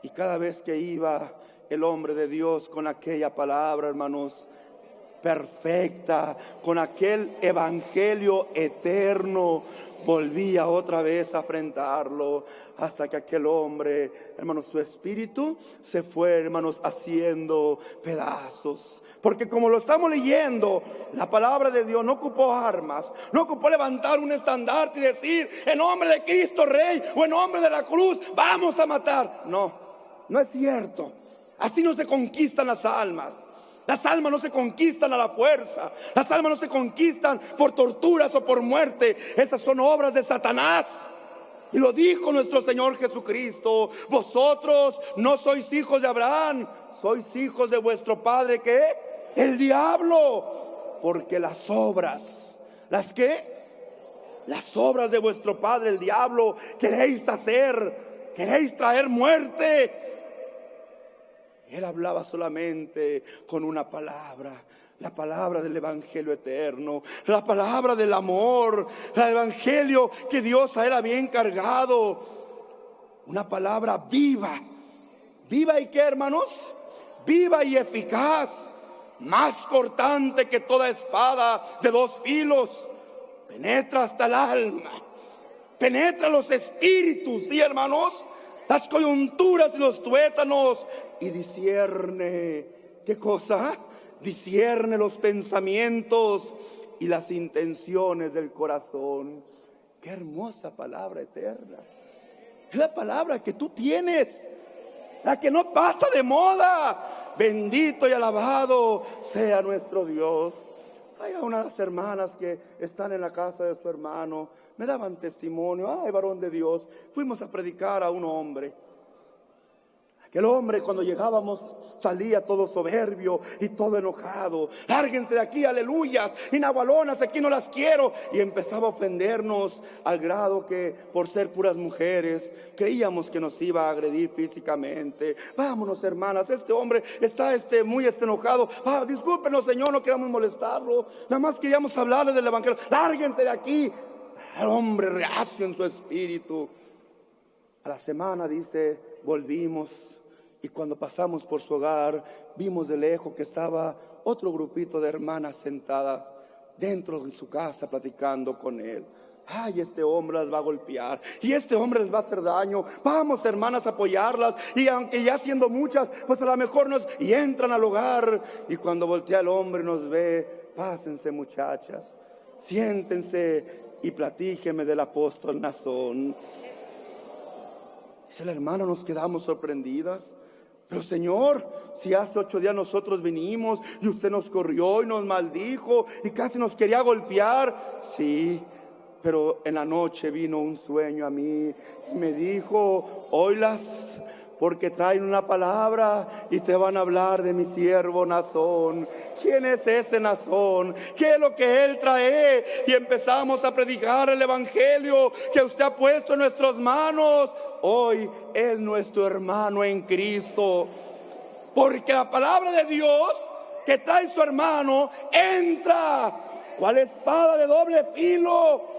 Y cada vez que iba el hombre de Dios con aquella palabra, hermanos, perfecta, con aquel evangelio eterno, volvía otra vez a enfrentarlo, hasta que aquel hombre, hermanos, su espíritu se fue, hermanos, haciendo pedazos. Porque como lo estamos leyendo, la palabra de Dios no ocupó armas, no ocupó levantar un estandarte y decir, en nombre de Cristo Rey o en nombre de la cruz, vamos a matar. No es cierto. Así no se conquistan las almas. Las almas no se conquistan a la fuerza. Las almas no se conquistan por torturas o por muerte. Esas son obras de Satanás. Y lo dijo nuestro Señor Jesucristo: vosotros no sois hijos de Abraham, sois hijos de vuestro padre, ¿qué? El diablo. Porque las obras, ¿las qué? Las obras de vuestro padre, el diablo, queréis hacer, queréis traer muerte. Él hablaba solamente con una palabra, la palabra del evangelio eterno, la palabra del amor, el evangelio que Dios a él había encargado. Una palabra viva. ¿Viva y qué, hermanos? Viva y eficaz, más cortante que toda espada de dos filos. Penetra hasta el alma, penetra los espíritus, ¿sí, hermanos? Las coyunturas y los tuétanos, y discierne, ¿qué cosa? Discierne los pensamientos y las intenciones del corazón. Qué hermosa palabra eterna. Es la palabra que tú tienes, la que no pasa de moda. Bendito y alabado sea nuestro Dios. Hay unas hermanas que están en la casa de su hermano, me daban testimonio. Ay, varón de Dios, fuimos a predicar a un hombre. Aquel hombre, cuando llegábamos, salía todo soberbio y todo enojado. Lárguense de aquí, aleluyas, inagualonas, aquí no las quiero. Y empezaba a ofendernos al grado que, por ser puras mujeres, creíamos que nos iba a agredir físicamente. Vámonos, hermanas, este hombre está muy enojado. Discúlpenos, Señor, no queramos molestarlo. Nada más queríamos hablarle del evangelio. Lárguense de aquí. El hombre reacio en su espíritu. A la semana, dice, volvimos. Y cuando pasamos por su hogar, vimos de lejos que estaba otro grupito de hermanas sentadas dentro de su casa platicando con él. Ay, este hombre las va a golpear y este hombre les va a hacer daño. Vamos, hermanas, a apoyarlas. Y aunque ya siendo muchas, pues a lo mejor y entran al hogar. Y cuando voltea el hombre nos ve, pásense, muchachas, siéntense y platíquenme del apóstol Nazón. Dice la hermana, nos quedamos sorprendidas. Pero Señor, si hace 8 días nosotros vinimos y usted nos corrió y nos maldijo y casi nos quería golpear. Sí, pero en la noche vino un sueño a mí y me dijo, oílas, porque traen una palabra y te van a hablar de mi siervo Nazón. ¿Quién es ese Nazón? ¿Qué es lo que él trae? Y empezamos a predicar el evangelio que usted ha puesto en nuestras manos. Hoy es nuestro hermano en Cristo, porque la palabra de Dios que trae su hermano entra cual espada de doble filo.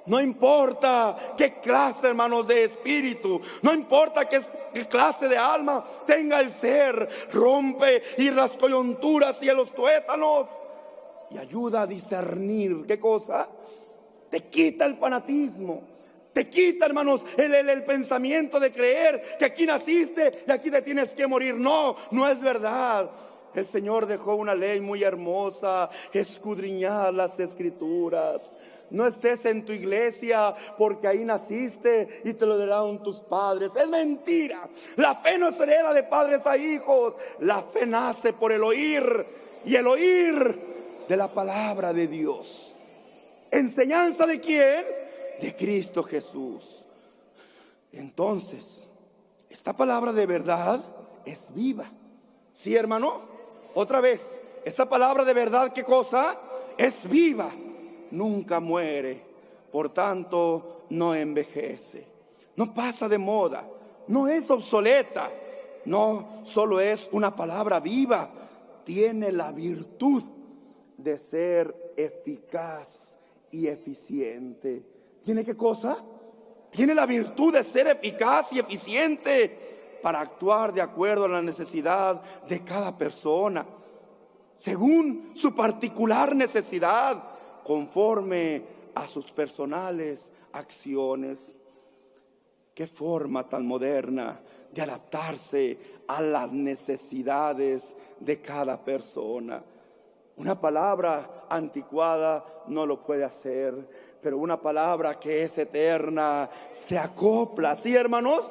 No importa qué clase, hermanos, de espíritu, no importa qué clase de alma tenga el ser, rompe y las coyunturas y los tuétanos y ayuda a discernir. ¿Qué cosa? Te quita el fanatismo. Te quita, hermanos, el pensamiento de creer que aquí naciste y aquí te tienes que morir. No, no es verdad. El Señor dejó una ley muy hermosa: escudriñar las escrituras. No estés en tu iglesia porque ahí naciste y te lo dieron tus padres. Es mentira. La fe no se hereda de padres a hijos. La fe nace por el oír, y el oír de la palabra de Dios. ¿Enseñanza de quién? De Cristo Jesús. Entonces, esta palabra de verdad es viva. ¿Sí, hermano? Otra vez, esta palabra de verdad, ¿qué cosa? Es viva. Nunca muere. Por tanto, no envejece. No pasa de moda. No es obsoleta. No, solo es una palabra viva. Tiene la virtud de ser eficaz y eficiente. ¿Tiene qué cosa? Tiene la virtud de ser eficaz y eficiente para actuar de acuerdo a la necesidad de cada persona, según su particular necesidad, conforme a sus personales acciones. Qué forma tan moderna de adaptarse a las necesidades de cada persona. Una palabra anticuada no lo puede hacer, pero una palabra que es eterna se acopla. ¿Sí, hermanos?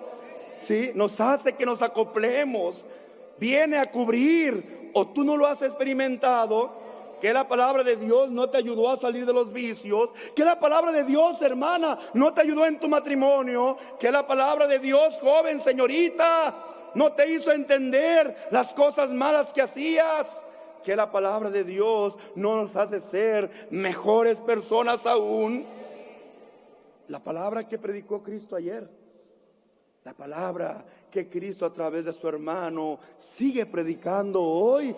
Sí, nos hace que nos acoplemos. Viene a cubrir, o tú no lo has experimentado, que la palabra de Dios no te ayudó a salir de los vicios, que la palabra de Dios, hermana, no te ayudó en tu matrimonio, que la palabra de Dios, joven, señorita, no te hizo entender las cosas malas que hacías, que la palabra de Dios no nos hace ser mejores personas aún. La palabra que predicó Cristo ayer, la palabra que Cristo a través de su hermano sigue predicando hoy,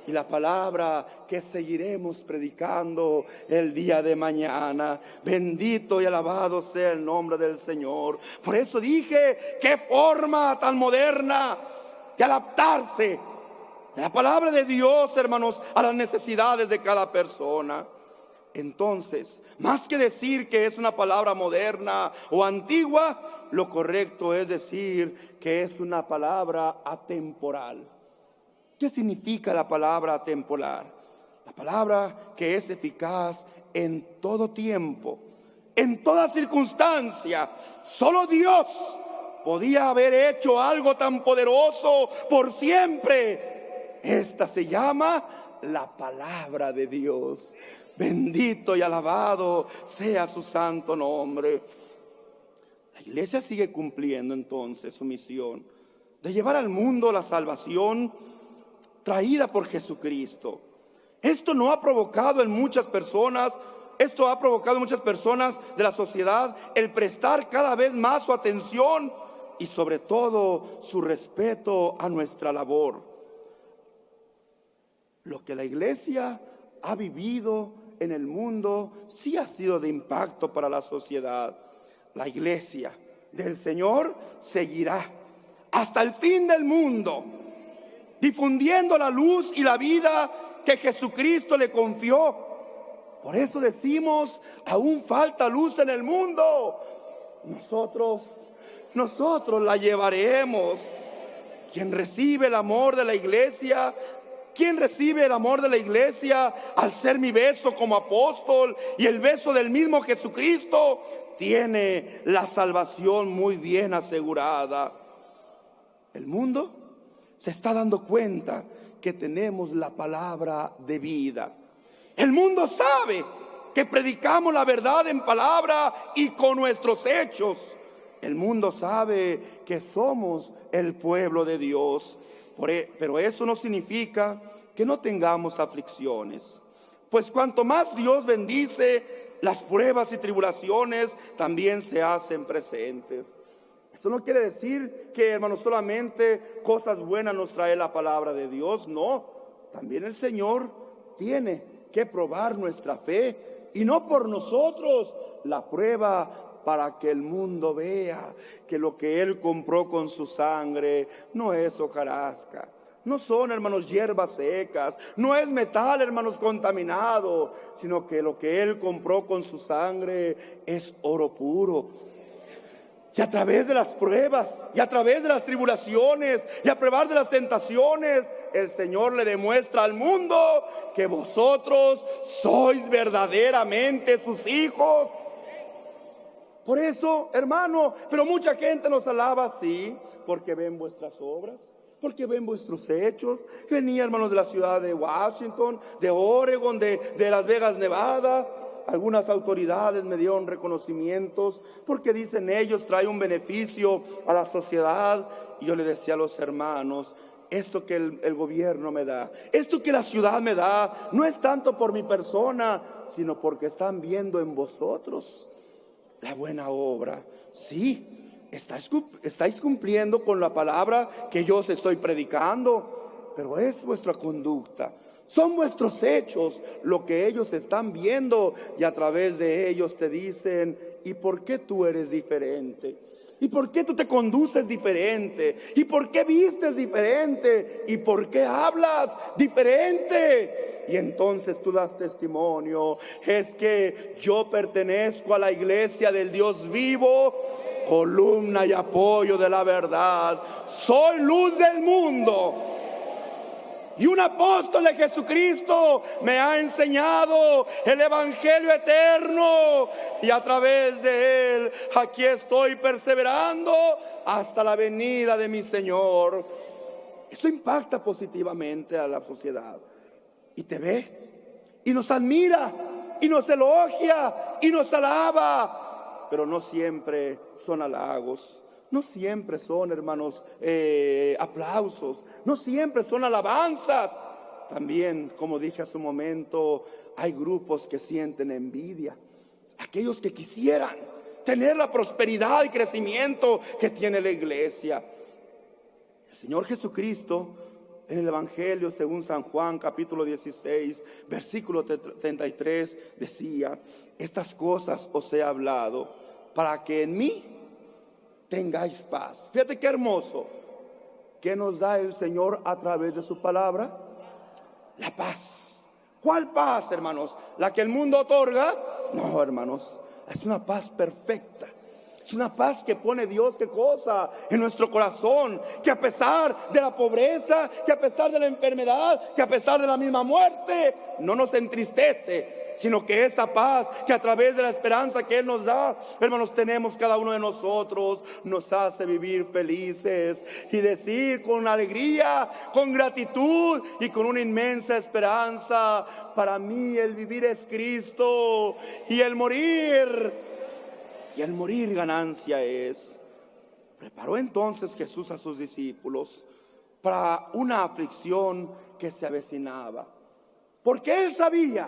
y la palabra que seguiremos predicando el día de mañana. Bendito y alabado sea el nombre del Señor. Por eso dije, qué forma tan moderna de adaptarse la palabra de Dios, hermanos, a las necesidades de cada persona. Entonces, más que decir que es una palabra moderna o antigua, lo correcto es decir que es una palabra atemporal. ¿Qué significa la palabra atemporal? La palabra que es eficaz en todo tiempo, en toda circunstancia. Solo Dios podía haber hecho algo tan poderoso por siempre. Esta se llama la palabra de Dios. Bendito y alabado sea su santo nombre. La iglesia sigue cumpliendo entonces su misión de llevar al mundo la salvación traída por Jesucristo. Esto ha provocado en muchas personas de la sociedad el prestar cada vez más su atención y sobre todo su respeto a nuestra labor. Lo que la iglesia ha vivido en el mundo sí ha sido de impacto para la sociedad. La iglesia del Señor seguirá hasta el fin del mundo, difundiendo la luz y la vida que Jesucristo le confió. Por eso decimos, aún falta luz en el mundo. Nosotros la llevaremos. Quien recibe el amor de la iglesia, al ser mi beso como apóstol y el beso del mismo Jesucristo, tiene la salvación muy bien asegurada. El mundo se está dando cuenta que tenemos la palabra de vida. El mundo sabe que predicamos la verdad en palabra y con nuestros hechos. El mundo sabe que somos el pueblo de Dios. Pero eso no significa que no tengamos aflicciones. Pues cuanto más Dios bendice, las pruebas y tribulaciones también se hacen presentes. Esto no quiere decir que, hermanos, solamente cosas buenas nos trae la palabra de Dios. No, también el Señor tiene que probar nuestra fe, y no por nosotros, la prueba para que el mundo vea que lo que Él compró con su sangre no es hojarasca, no son, hermanos, hierbas secas, no es metal, hermanos, contaminado, sino que lo que Él compró con su sangre es oro puro. Y a través de las pruebas, y a través de las tribulaciones, y a través de las tentaciones, el Señor le demuestra al mundo que vosotros sois verdaderamente sus hijos. Por eso, hermano, pero mucha gente nos alaba así, porque ven vuestras obras, porque ven vuestros hechos. Venía, hermanos, de la ciudad de Washington, de Oregon, de Las Vegas, Nevada. Algunas autoridades me dieron reconocimientos porque dicen ellos trae un beneficio a la sociedad. Y yo le decía a los hermanos, esto que el gobierno me da, esto que la ciudad me da, no es tanto por mi persona, sino porque están viendo en vosotros la buena obra. Sí, estáis cumpliendo con la palabra que yo os estoy predicando, pero es vuestra conducta. Son vuestros hechos lo que ellos están viendo, y a través de ellos te dicen, ¿y por qué tú eres diferente? ¿Y por qué tú te conduces diferente? ¿Y por qué vistes diferente? ¿Y por qué hablas diferente? Y entonces tú das testimonio, es que yo pertenezco a la iglesia del Dios vivo, columna y apoyo de la verdad. Soy luz del mundo. Y un apóstol de Jesucristo me ha enseñado el evangelio eterno, y a través de él aquí estoy perseverando hasta la venida de mi Señor. Eso impacta positivamente a la sociedad, y te ve, y nos admira, y nos elogia, y nos alaba. Pero no siempre son halagos. No siempre son, hermanos, aplausos. No siempre son alabanzas. También, como dije hace un momento, hay grupos que sienten envidia. Aquellos que quisieran tener la prosperidad y crecimiento que tiene la iglesia. El Señor Jesucristo, en el Evangelio según San Juan, capítulo 16, versículo 33, decía, estas cosas os he hablado para que en mí tengáis paz. Fíjate qué hermoso. ¿Qué nos da el Señor a través de su palabra? La paz. ¿Cuál paz, hermanos? ¿La que el mundo otorga? No, hermanos, es una paz perfecta. Es una paz que pone Dios, ¿qué cosa? En nuestro corazón, que a pesar de la pobreza, que a pesar de la enfermedad, que a pesar de la misma muerte, no nos entristece. sino que esta paz que a través de la esperanza que Él nos da, hermanos, tenemos cada uno de nosotros, nos hace vivir felices y decir con alegría, con gratitud y con una inmensa esperanza: para mí el vivir es Cristo y el morir ganancia es. Preparó entonces Jesús a sus discípulos para una aflicción que se avecinaba, porque Él sabía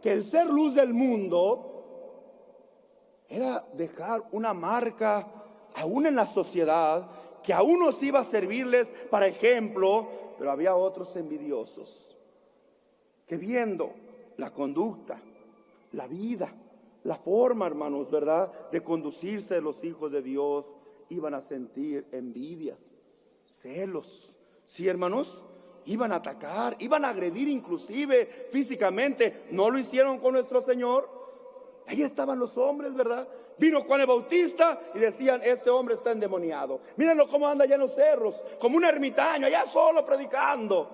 que el ser luz del mundo era dejar una marca aún en la sociedad, que a unos iba a servirles para ejemplo, pero había otros envidiosos que, viendo la conducta, la vida, la forma, hermanos, ¿verdad?, de conducirse de los hijos de Dios, iban a sentir envidias, celos. Sí, hermanos, iban a atacar, iban a agredir inclusive físicamente. No lo hicieron con nuestro Señor. Ahí estaban los hombres, ¿verdad? Vino Juan el Bautista y decían: este hombre está endemoniado. Mírenlo cómo anda allá en los cerros, como un ermitaño, allá solo predicando,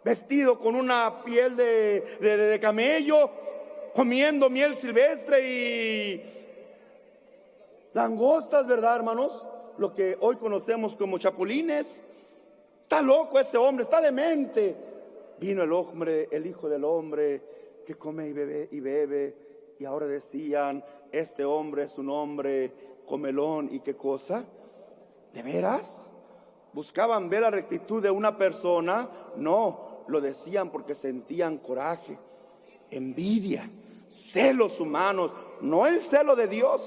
vestido con una piel de camello, comiendo miel silvestre y langostas, ¿verdad, hermanos? Lo que hoy conocemos como chapulines. Está loco ese hombre, está demente. Vino el hombre, el Hijo del Hombre, que come y bebe, y ahora decían: este hombre es un hombre comelón. ¿Y qué cosa? ¿De veras? ¿Buscaban ver la rectitud de una persona? No, lo decían porque sentían coraje, envidia, celos humanos, no el celo de Dios,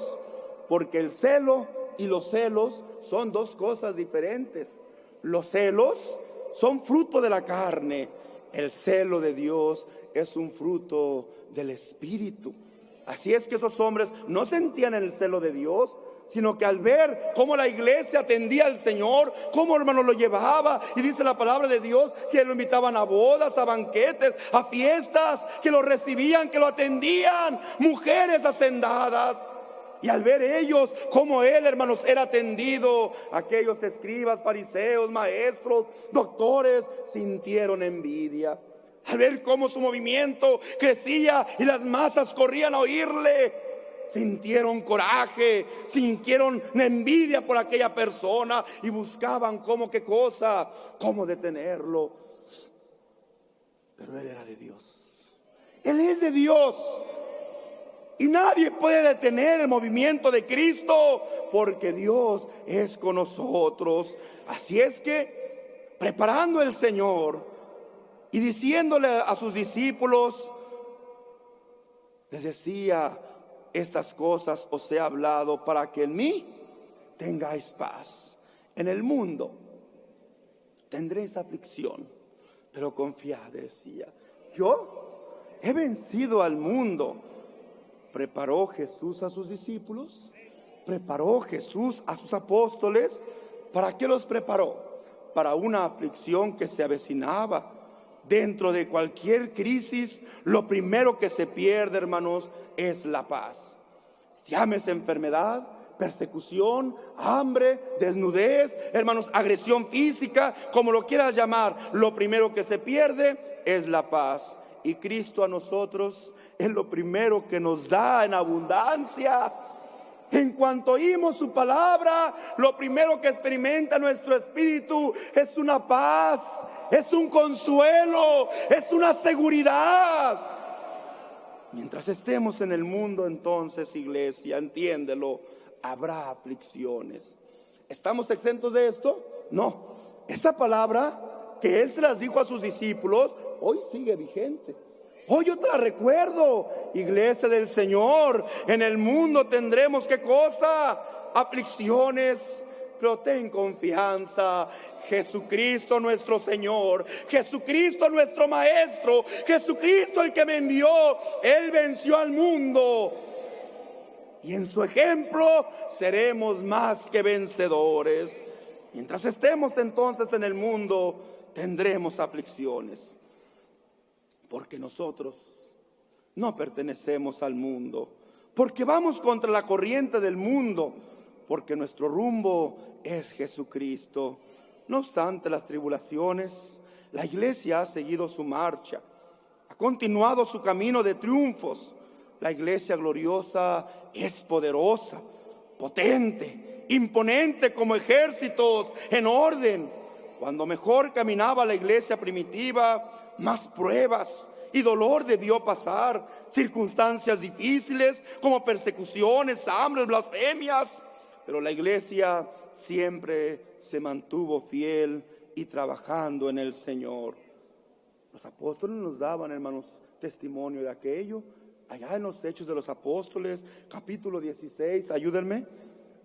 porque el celo y los celos son dos cosas diferentes. Los celos son fruto de la carne, el celo de Dios es un fruto del Espíritu. Así es que esos hombres no sentían el celo de Dios, sino que al ver cómo la iglesia atendía al Señor, cómo, hermano, lo llevaba, y dice la palabra de Dios que lo invitaban a bodas, a banquetes, a fiestas, que lo recibían, que lo atendían, mujeres hacendadas. Y al ver ellos cómo Él, hermanos, era atendido, aquellos escribas, fariseos, maestros, doctores, sintieron envidia. Al ver cómo su movimiento crecía y las masas corrían a oírle, sintieron coraje, sintieron envidia por aquella persona y buscaban cómo, qué cosa, cómo detenerlo. Pero Él era de Dios. Él es de Dios. Y nadie puede detener el movimiento de Cristo, porque Dios es con nosotros. Así es que, preparando el Señor y diciéndole a sus discípulos, les decía: estas cosas os he hablado para que en mí tengáis paz. En el mundo tendréis aflicción, pero confiad, decía, yo he vencido al mundo. ¿Preparó Jesús a sus discípulos? ¿Preparó Jesús a sus apóstoles? ¿Para qué los preparó? Para una aflicción que se avecinaba. Dentro de cualquier crisis, lo primero que se pierde, hermanos, es la paz. Llámese enfermedad, persecución, hambre, desnudez, hermanos, agresión física, como lo quieras llamar, lo primero que se pierde es la paz. Y Cristo a nosotros es lo primero que nos da en abundancia. En cuanto oímos su palabra, lo primero que experimenta nuestro espíritu es una paz, es un consuelo, es una seguridad. Mientras estemos en el mundo, entonces, iglesia, entiéndelo, habrá aflicciones. ¿Estamos exentos de esto? No. Esa palabra que Él se las dijo a sus discípulos, hoy sigue vigente. Hoy yo te la recuerdo, iglesia del Señor. En el mundo tendremos, ¿qué cosa? Aflicciones, pero ten confianza. Jesucristo nuestro Señor, Jesucristo nuestro Maestro, Jesucristo el que me envió, Él venció al mundo. Y en su ejemplo seremos más que vencedores. Mientras estemos entonces en el mundo, tendremos aflicciones. Porque nosotros no pertenecemos al mundo, porque vamos contra la corriente del mundo, porque nuestro rumbo es Jesucristo. No obstante las tribulaciones, la iglesia ha seguido su marcha. ha continuado su camino de triunfos. La iglesia gloriosa es poderosa, potente, imponente como ejércitos en orden. Cuando mejor caminaba la iglesia primitiva, más pruebas y dolor debió pasar, circunstancias difíciles como persecuciones, hambres, blasfemias. Pero la iglesia siempre se mantuvo fiel y trabajando en el Señor. Los apóstoles nos daban, hermanos, testimonio de aquello. Allá en los Hechos de los Apóstoles, capítulo 16, ayúdenme,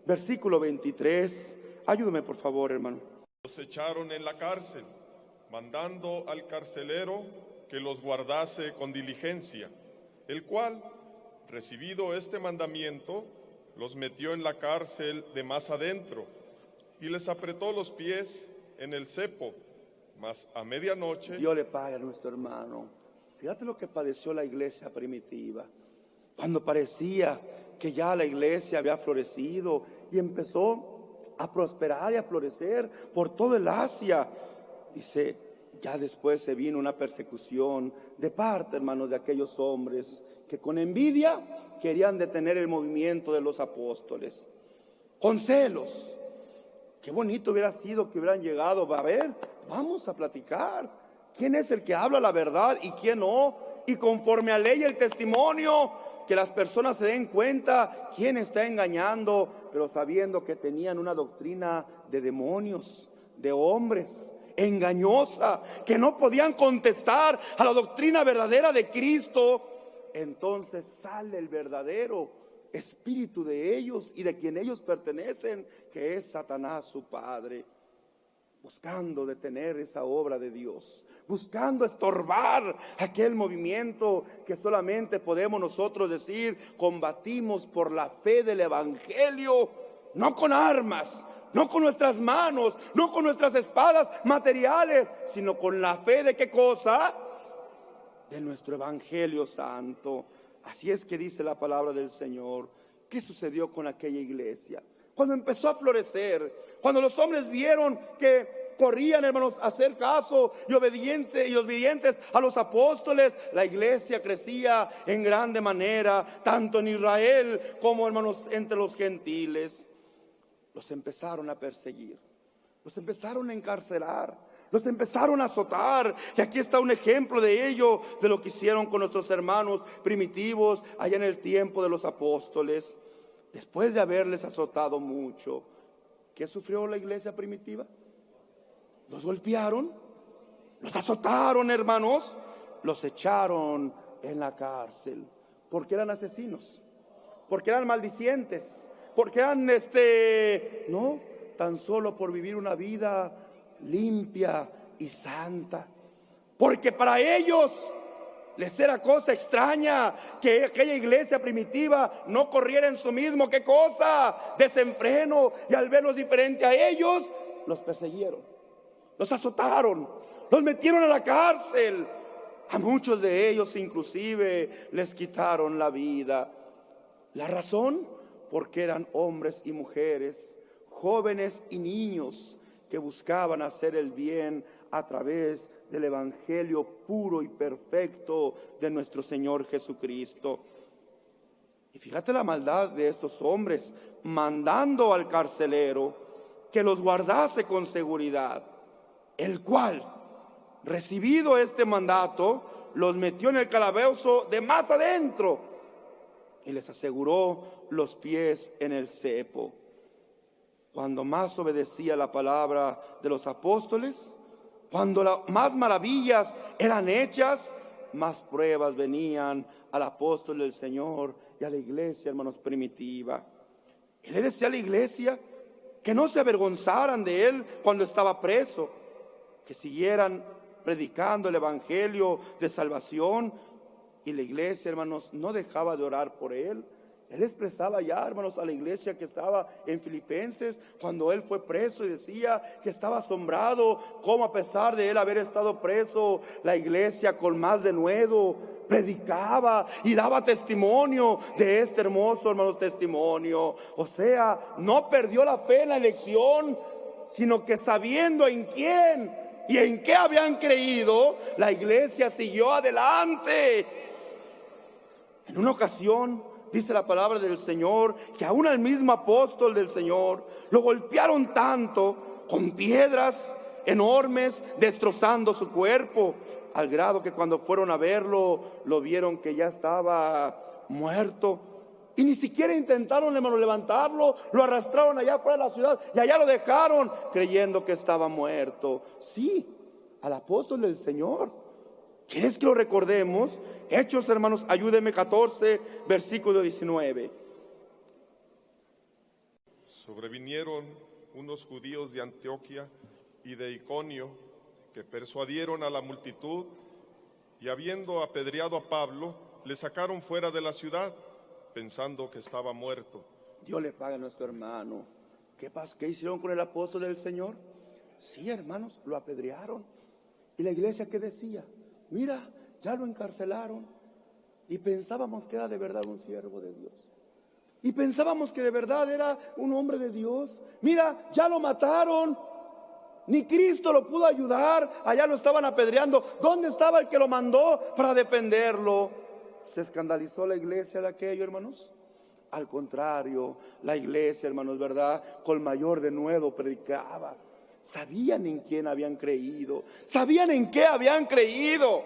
versículo 23. Ayúdenme, por favor, hermano. Los echaron en la cárcel, mandando al carcelero que los guardase con diligencia, el cual, recibido este mandamiento, los metió en la cárcel de más adentro y les apretó los pies en el cepo. Mas a medianoche... Dios le pague a nuestro hermano. Fíjate lo que padeció la iglesia primitiva. Cuando parecía que ya la iglesia había florecido y empezó a prosperar y a florecer por todo el Asia. Dice, ya después se vino una persecución de parte, hermanos, de aquellos hombres que con envidia querían detener el movimiento de los apóstoles. Con celos. Qué bonito hubiera sido que hubieran llegado. A ver, vamos a platicar. ¿Quién es el que habla la verdad y quién no? Y conforme a ley el testimonio, que las personas se den cuenta quién está engañando, pero sabiendo que tenían una doctrina de demonios, de hombres, engañosa, que no podían contestar a la doctrina verdadera de Cristo. Entonces sale el verdadero espíritu de ellos y de quien ellos pertenecen, que es Satanás su padre, buscando detener esa obra de Dios, buscando estorbar aquel movimiento que solamente podemos nosotros decir, combatimos por la fe del evangelio, no con armas, no con nuestras manos, no con nuestras espadas materiales, sino con la fe de ¿qué cosa? De nuestro evangelio santo. Así es que dice la palabra del Señor. ¿Qué sucedió con aquella iglesia? Cuando empezó a florecer, cuando los hombres vieron que corrían, hermanos, a hacer caso y obedientes a los apóstoles, la iglesia crecía en grande manera, tanto en Israel como, hermanos, entre los gentiles. Los empezaron a perseguir, los empezaron a encarcelar, los empezaron a azotar. Y aquí está un ejemplo de ello, de lo que hicieron con nuestros hermanos primitivos allá en el tiempo de los apóstoles. Después de haberles azotado mucho, ¿qué sufrió la iglesia primitiva? Los golpearon, los azotaron, hermanos, los echaron en la cárcel, porque eran asesinos, porque eran maldicientes, porque eran no, tan solo por vivir una vida limpia y santa, porque para ellos les era cosa extraña que aquella iglesia primitiva no corriera en su mismo, ¿qué cosa? Desenfreno, y al verlos diferente a ellos, los perseguieron, los azotaron, los metieron a la cárcel. A muchos de ellos inclusive les quitaron la vida. ¿La razón? Porque eran hombres y mujeres, jóvenes y niños, que buscaban hacer el bien a través del evangelio puro y perfecto de nuestro Señor Jesucristo. Y fíjate la maldad de estos hombres, mandando al carcelero que los guardase con seguridad, el cual, recibido este mandato, los metió en el calabozo de más adentro y les aseguró los pies en el cepo. Cuando más obedecía la palabra de los apóstoles, cuando más maravillas eran hechas, más pruebas venían al apóstol del Señor y a la iglesia, hermanos, primitiva. Él le decía a la iglesia que no se avergonzaran de él cuando estaba preso, que siguieran predicando el evangelio de salvación. Y la iglesia, hermanos, no dejaba de orar por él. Él expresaba ya, hermanos, a la iglesia que estaba en Filipenses, cuando él fue preso, y decía que estaba asombrado cómo, a pesar de él haber estado preso, la iglesia con más denuedo predicaba y daba testimonio de este hermoso, hermanos, testimonio. O sea, no perdió la fe en la elección, sino que sabiendo en quién y en qué habían creído, la iglesia siguió adelante. En una ocasión, dice la palabra del Señor, que aún al mismo apóstol del Señor lo golpearon tanto con piedras enormes, destrozando su cuerpo, al grado que cuando fueron a verlo, lo vieron que ya estaba muerto. Y ni siquiera intentaron, hermano, levantarlo, lo arrastraron allá fuera de la ciudad y allá lo dejaron, creyendo que estaba muerto. Sí, al apóstol del Señor. ¿Quieres que lo recordemos? Hechos, hermanos, ayúdenme, 14, versículo 19. Sobrevinieron unos judíos de Antioquía y de Iconio, que persuadieron a la multitud, y habiendo apedreado a Pablo, le sacaron fuera de la ciudad, pensando que estaba muerto. Dios le paga a nuestro hermano. ¿Qué hicieron con el apóstol del Señor? Sí, hermanos, lo apedrearon. ¿Y la iglesia qué decía? Mira, ya lo encarcelaron. Y pensábamos que era de verdad un siervo de Dios. Y pensábamos que de verdad era un hombre de Dios. Mira, ya lo mataron. Ni Cristo lo pudo ayudar. Allá lo estaban apedreando. ¿Dónde estaba el que lo mandó para defenderlo? ¿Se escandalizó la iglesia de aquello, hermanos? Al contrario, la iglesia, hermanos, ¿verdad? Con mayor denuedo predicaba. Sabían en quién habían creído. Sabían en qué habían creído.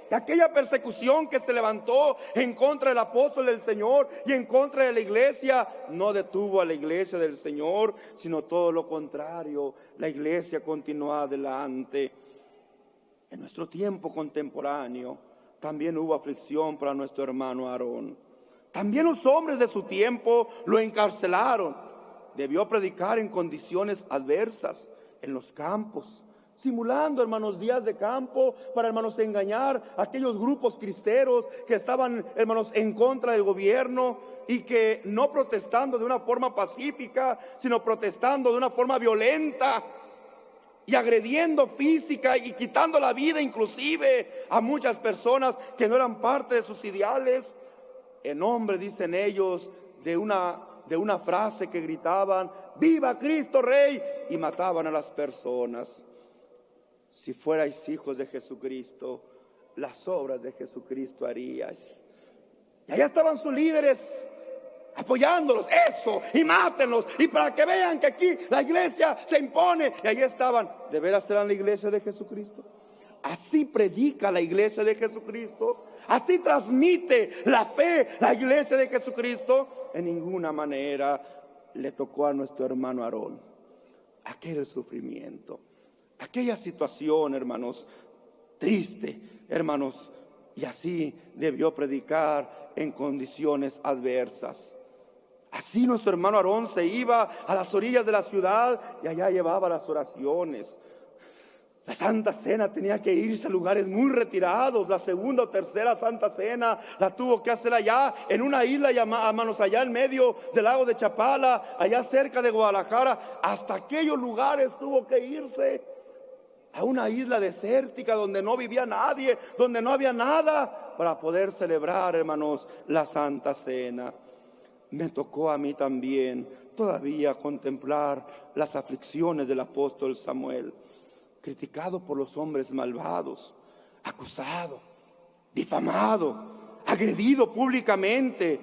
Que aquella persecución que se levantó en contra del apóstol del Señor y en contra de la iglesia, no detuvo a la iglesia del Señor, sino todo lo contrario. La iglesia continuó adelante. En nuestro tiempo contemporáneo también hubo aflicción para nuestro hermano Aarón. También los hombres de su tiempo lo encarcelaron. Debió predicar en condiciones adversas, en los campos, simulando, hermanos, días de campo para, hermanos, engañar a aquellos grupos cristeros que estaban, hermanos, en contra del gobierno y que no protestando de una forma pacífica, sino protestando de una forma violenta y agrediendo física y quitando la vida inclusive a muchas personas que no eran parte de sus ideales, en nombre, dicen ellos, de una frase que gritaban: ¡Viva Cristo Rey! Y mataban a las personas. Si fuerais hijos de Jesucristo, las obras de Jesucristo haríais. Y allá estaban sus líderes apoyándolos, eso, y mátenlos, y para que vean que aquí la iglesia se impone. Y allí estaban. ¿De veras serán la iglesia de Jesucristo? Así predica la iglesia de Jesucristo. Así transmite la fe la iglesia de Jesucristo. En ninguna manera le tocó a nuestro hermano Aarón aquel sufrimiento, aquella situación, hermanos, triste, hermanos, y así debió predicar en condiciones adversas. Así nuestro hermano Aarón se iba a las orillas de la ciudad y allá llevaba las oraciones. La Santa Cena tenía que irse a lugares muy retirados. La segunda o tercera Santa Cena la tuvo que hacer allá en una isla llamada, hermanos, allá en medio del lago de Chapala, allá cerca de Guadalajara. Hasta aquellos lugares tuvo que irse, a una isla desértica donde no vivía nadie, donde no había nada, para poder celebrar, hermanos, la Santa Cena. Me tocó a mí también todavía contemplar las aflicciones del apóstol Samuel, criticado por los hombres malvados, acusado, difamado, agredido públicamente.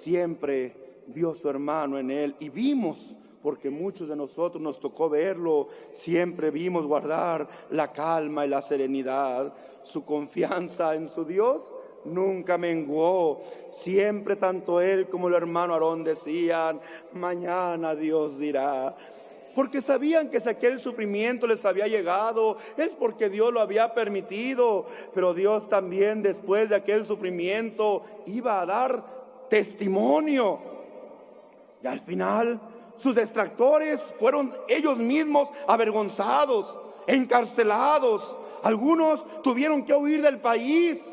Siempre vio su hermano en él, y vimos, porque muchos de nosotros nos tocó verlo, siempre vimos guardar la calma y la serenidad. Su confianza en su Dios nunca menguó. Siempre tanto él como el hermano Aarón decían: mañana Dios dirá. Porque sabían que si aquel sufrimiento les había llegado, es porque Dios lo había permitido. Pero Dios también, después de aquel sufrimiento, iba a dar testimonio. Y al final, sus detractores fueron ellos mismos avergonzados, encarcelados. Algunos tuvieron que huir del país.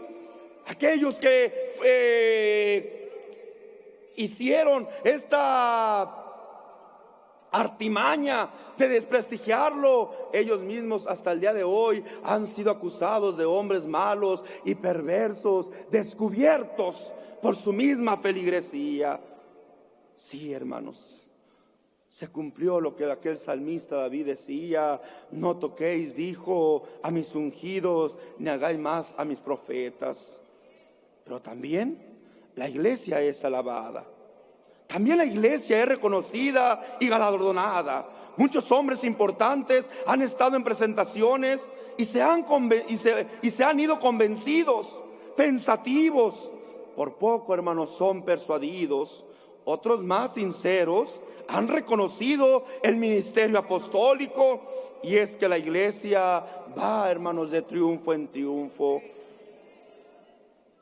Aquellos que hicieron esta artimaña de desprestigiarlo, ellos mismos hasta el día de hoy han sido acusados de hombres malos y perversos, descubiertos por su misma feligresía. Sí, hermanos, Se cumplió lo que aquel salmista David decía: no toquéis, dijo, a mis ungidos, ni hagáis más a mis profetas. Pero también la iglesia es alabada. También la iglesia es reconocida y galardonada. Muchos hombres importantes han estado en presentaciones y se han ido convencidos, pensativos. Por poco, hermanos, son persuadidos. Otros más sinceros han reconocido el ministerio apostólico, y es que la iglesia va, hermanos, de triunfo en triunfo.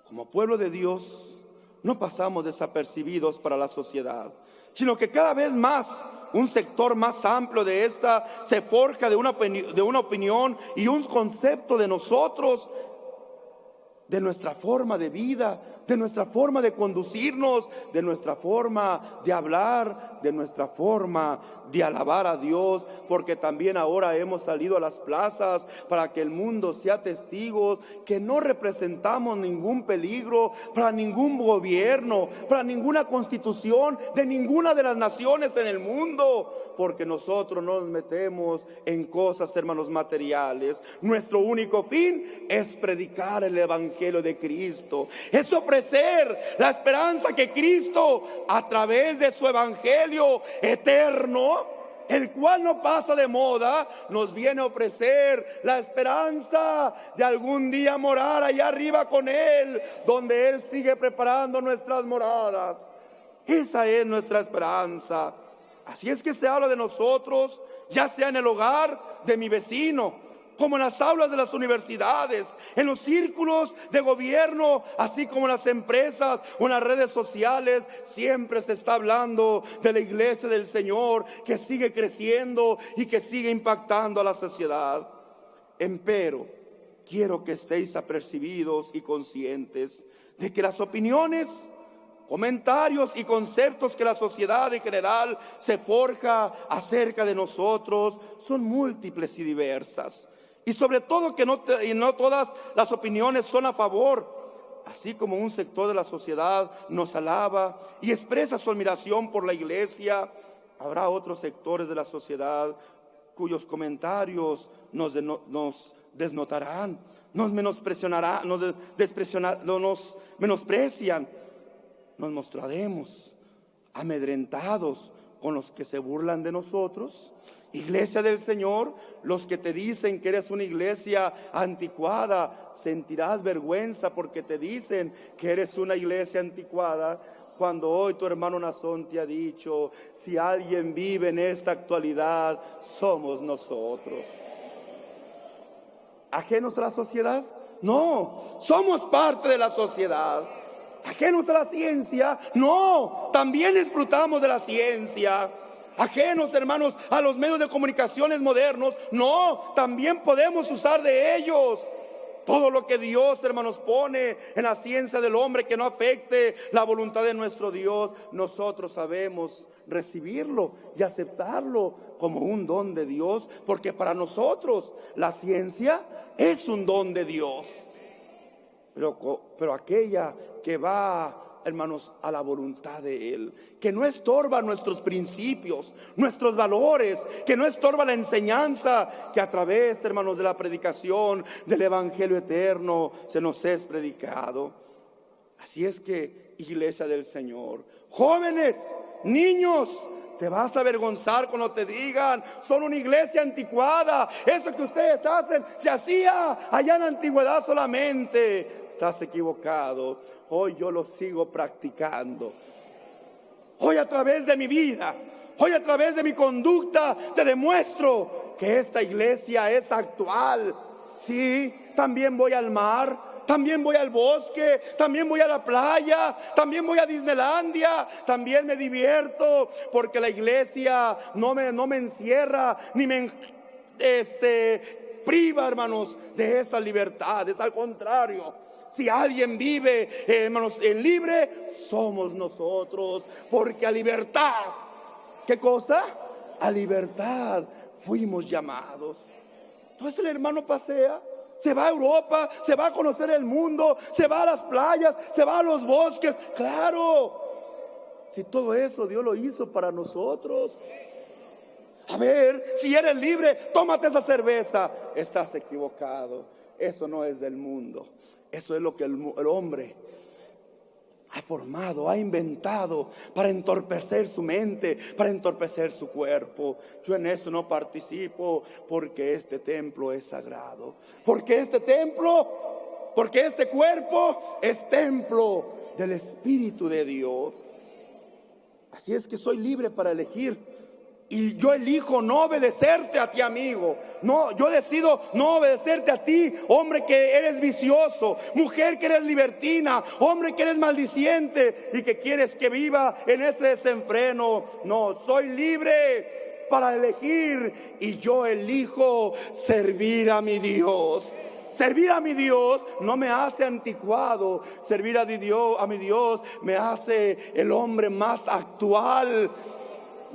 Como pueblo de Dios, no pasamos desapercibidos para la sociedad, sino que cada vez más un sector más amplio de esta se forja de una opinión y un concepto de nosotros, de nuestra forma de vida, de nuestra forma de conducirnos, de nuestra forma de hablar, de nuestra forma de alabar a Dios, porque también ahora hemos salido a las plazas para que el mundo sea testigo que no representamos ningún peligro para ningún gobierno, para ninguna constitución de ninguna de las naciones en el mundo, porque nosotros no nos metemos en cosas, hermanos, materiales. Nuestro único fin es predicar el evangelio de Cristo, es ofrecer la esperanza que Cristo, a través de su evangelio eterno, el cual no pasa de moda, nos viene a ofrecer la esperanza de algún día morar allá arriba con Él, donde Él sigue preparando nuestras moradas. Esa es nuestra esperanza. Así es que se habla de nosotros, ya sea en el hogar de mi vecino, como en las aulas de las universidades, en los círculos de gobierno, así como en las empresas o en las redes sociales. Siempre se está hablando de la iglesia del Señor, que sigue creciendo y que sigue impactando a la sociedad. Empero, quiero que estéis apercibidos y conscientes de que las opiniones, comentarios y conceptos que la sociedad en general se forja acerca de nosotros son múltiples y diversas, y sobre todo que no todas las opiniones son a favor. Así como un sector de la sociedad nos alaba y expresa su admiración por la iglesia, habrá otros sectores de la sociedad cuyos comentarios nos desnotarán, nos menospreciarán, nos menosprecian. Nos mostraremos amedrentados con los que se burlan de nosotros. Iglesia del Señor, los que te dicen que eres una iglesia anticuada, sentirás vergüenza porque te dicen que eres una iglesia anticuada, cuando hoy tu hermano Nazón te ha dicho: si alguien vive en esta actualidad, somos nosotros. ¿Ajenos a la sociedad? No, somos parte de la sociedad. ¿Ajenos a la ciencia? No, también disfrutamos de la ciencia. ¿Ajenos, hermanos, a los medios de comunicaciones modernos? No, también podemos usar de ellos. Todo lo que Dios, hermanos, pone en la ciencia del hombre que no afecte la voluntad de nuestro Dios, nosotros sabemos recibirlo y aceptarlo como un don de Dios, porque para nosotros la ciencia es un don de Dios. Pero aquella que va, hermanos, a la voluntad de Él, que no estorba nuestros principios, nuestros valores, que no estorba la enseñanza que a través, hermanos, de la predicación del evangelio eterno se nos es predicado. Así es que, iglesia del Señor, jóvenes, niños, te vas a avergonzar cuando te digan: son una iglesia anticuada, eso que ustedes hacen se hacía allá en la antigüedad solamente. Estás equivocado. Hoy yo lo sigo practicando. Hoy a través de mi vida, hoy a través de mi conducta, te demuestro que esta iglesia es actual. Sí, también voy al mar, también voy al bosque, también voy a la playa, también voy a Disneylandia, también me divierto, porque la iglesia no me encierra ni me priva, hermanos, de esas libertades. Al contrario, si alguien vive, hermanos, en libre, somos nosotros, porque a libertad, ¿qué cosa? A libertad fuimos llamados. Entonces el hermano pasea, se va a Europa, se va a conocer el mundo, se va a las playas, se va a los bosques. Claro, si todo eso Dios lo hizo para nosotros. A ver, si eres libre, tómate esa cerveza. Estás equivocado. Eso no es del mundo. Eso es lo que el hombre ha formado, ha inventado para entorpecer su mente, para entorpecer su cuerpo. Yo en eso no participo, porque este templo es sagrado. Porque este cuerpo es templo del Espíritu de Dios. Así es que soy libre para elegir. Y yo elijo no obedecerte a ti, amigo. No, yo decido no obedecerte a ti, hombre que eres vicioso, mujer que eres libertina, hombre que eres maldiciente y que quieres que viva en ese desenfreno. No, soy libre para elegir, y yo elijo servir a mi Dios. Servir a mi Dios no me hace anticuado. Servir a mi Dios me hace el hombre más actual.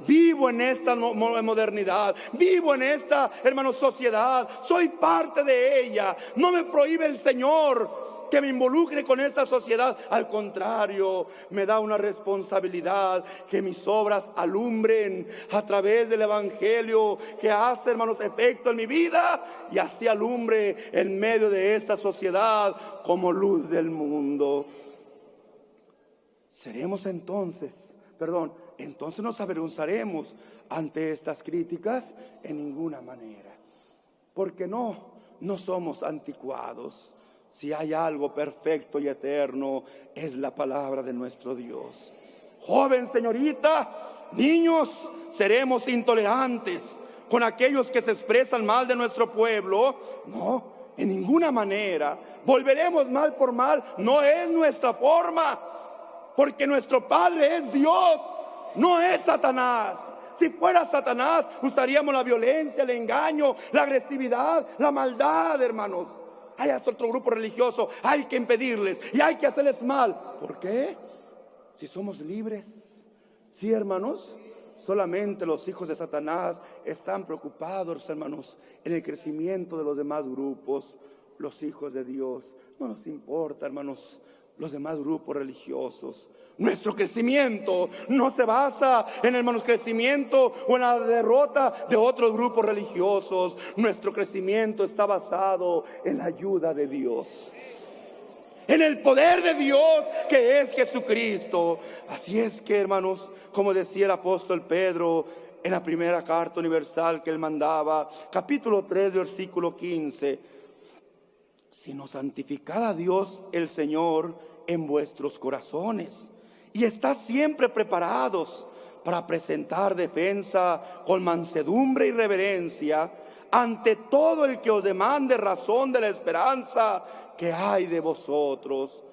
Vivo en esta modernidad, vivo en esta, hermano, sociedad. Soy parte de ella. No me prohíbe el Señor que me involucre con esta sociedad. Al contrario, me da una responsabilidad, que mis obras alumbren a través del Evangelio, que hace, hermanos, efecto en mi vida, y así alumbre en medio de esta sociedad como luz del mundo. Entonces nos avergonzaremos ante estas críticas en ninguna manera, porque no somos anticuados. Si hay algo perfecto y eterno, es la palabra de nuestro Dios. Joven, señorita, niños, seremos intolerantes con aquellos que se expresan mal de nuestro pueblo. No, en ninguna manera. Volveremos mal por mal. No es nuestra forma, porque nuestro Padre es Dios. No es Satanás. Si fuera Satanás, usaríamos la violencia, el engaño, la agresividad, la maldad, hermanos. Hay hasta otro grupo religioso, hay que impedirles y hay que hacerles mal. ¿Por qué? Si somos libres. Sí, hermanos, solamente los hijos de Satanás están preocupados, hermanos, en el crecimiento de los demás grupos. Los hijos de Dios no nos importa, hermanos, los demás grupos religiosos. Nuestro crecimiento no se basa en el crecimiento o en la derrota de otros grupos religiosos. Nuestro crecimiento está basado en la ayuda de Dios, en el poder de Dios, que es Jesucristo. Así es que, hermanos, como decía el apóstol Pedro en la primera carta universal que él mandaba, capítulo 3, versículo 15: sino santificad a Dios el Señor en vuestros corazones, y estad siempre preparados para presentar defensa con mansedumbre y reverencia ante todo el que os demande razón de la esperanza que hay de vosotros.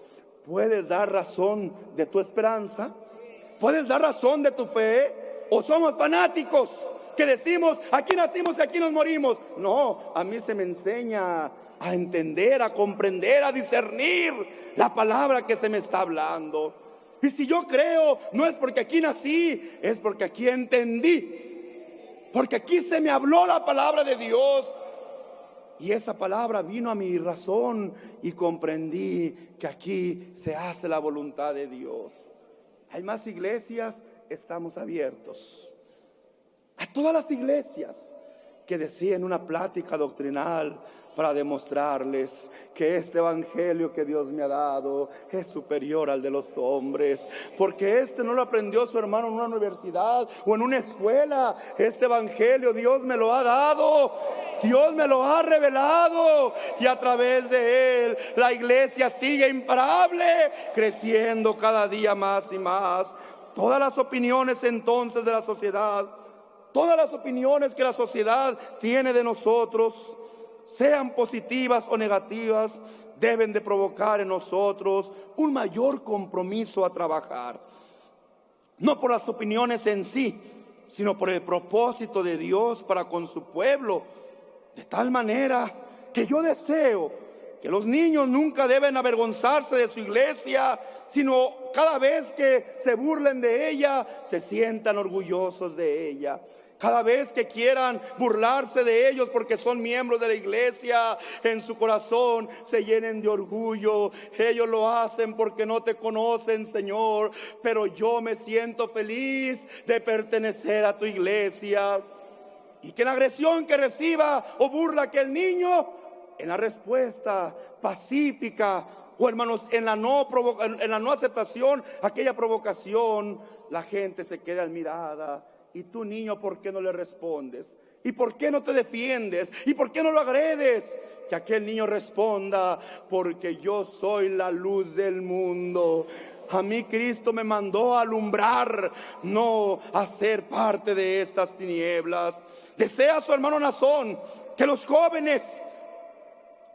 ¿Puedes dar razón de tu esperanza? ¿Puedes dar razón de tu fe? ¿O somos fanáticos que decimos, aquí nacimos y aquí nos morimos? No, a mí se me enseña a entender, a comprender, a discernir la palabra que se me está hablando. Y si yo creo, no es porque aquí nací, es porque aquí entendí, porque aquí se me habló la palabra de Dios, y esa palabra vino a mi razón y comprendí que aquí se hace la voluntad de Dios. Hay más iglesias, estamos abiertos a todas las iglesias que deseen una plática doctrinal para demostrarles que este evangelio que Dios me ha dado es superior al de los hombres, porque este no lo aprendió su hermano en una universidad o en una escuela. Este evangelio Dios me lo ha dado, Dios me lo ha revelado, y a través de él la iglesia sigue imparable, creciendo cada día más y más. Todas las opiniones entonces de la sociedad, todas las opiniones que la sociedad tiene de nosotros, sean positivas o negativas, deben de provocar en nosotros un mayor compromiso a trabajar, no por las opiniones en sí, sino por el propósito de Dios para con su pueblo, de tal manera que yo deseo que los niños nunca deben avergonzarse de su iglesia, sino cada vez que se burlen de ella, se sientan orgullosos de ella. Cada vez que quieran burlarse de ellos porque son miembros de la iglesia, en su corazón se llenen de orgullo. Ellos lo hacen porque no te conocen, Señor, pero yo me siento feliz de pertenecer a tu iglesia. Y que en la agresión que reciba o burla que el niño, en la respuesta pacífica, o hermanos, en la no aceptación, aquella provocación, la gente se queda admirada. Y tú, niño, ¿por qué no le respondes? ¿Y por qué no te defiendes? ¿Y por qué no lo agredes? Que aquel niño responda: porque yo soy la luz del mundo. A mí Cristo me mandó a alumbrar, no a ser parte de estas tinieblas. Desea su hermano Nazón que los jóvenes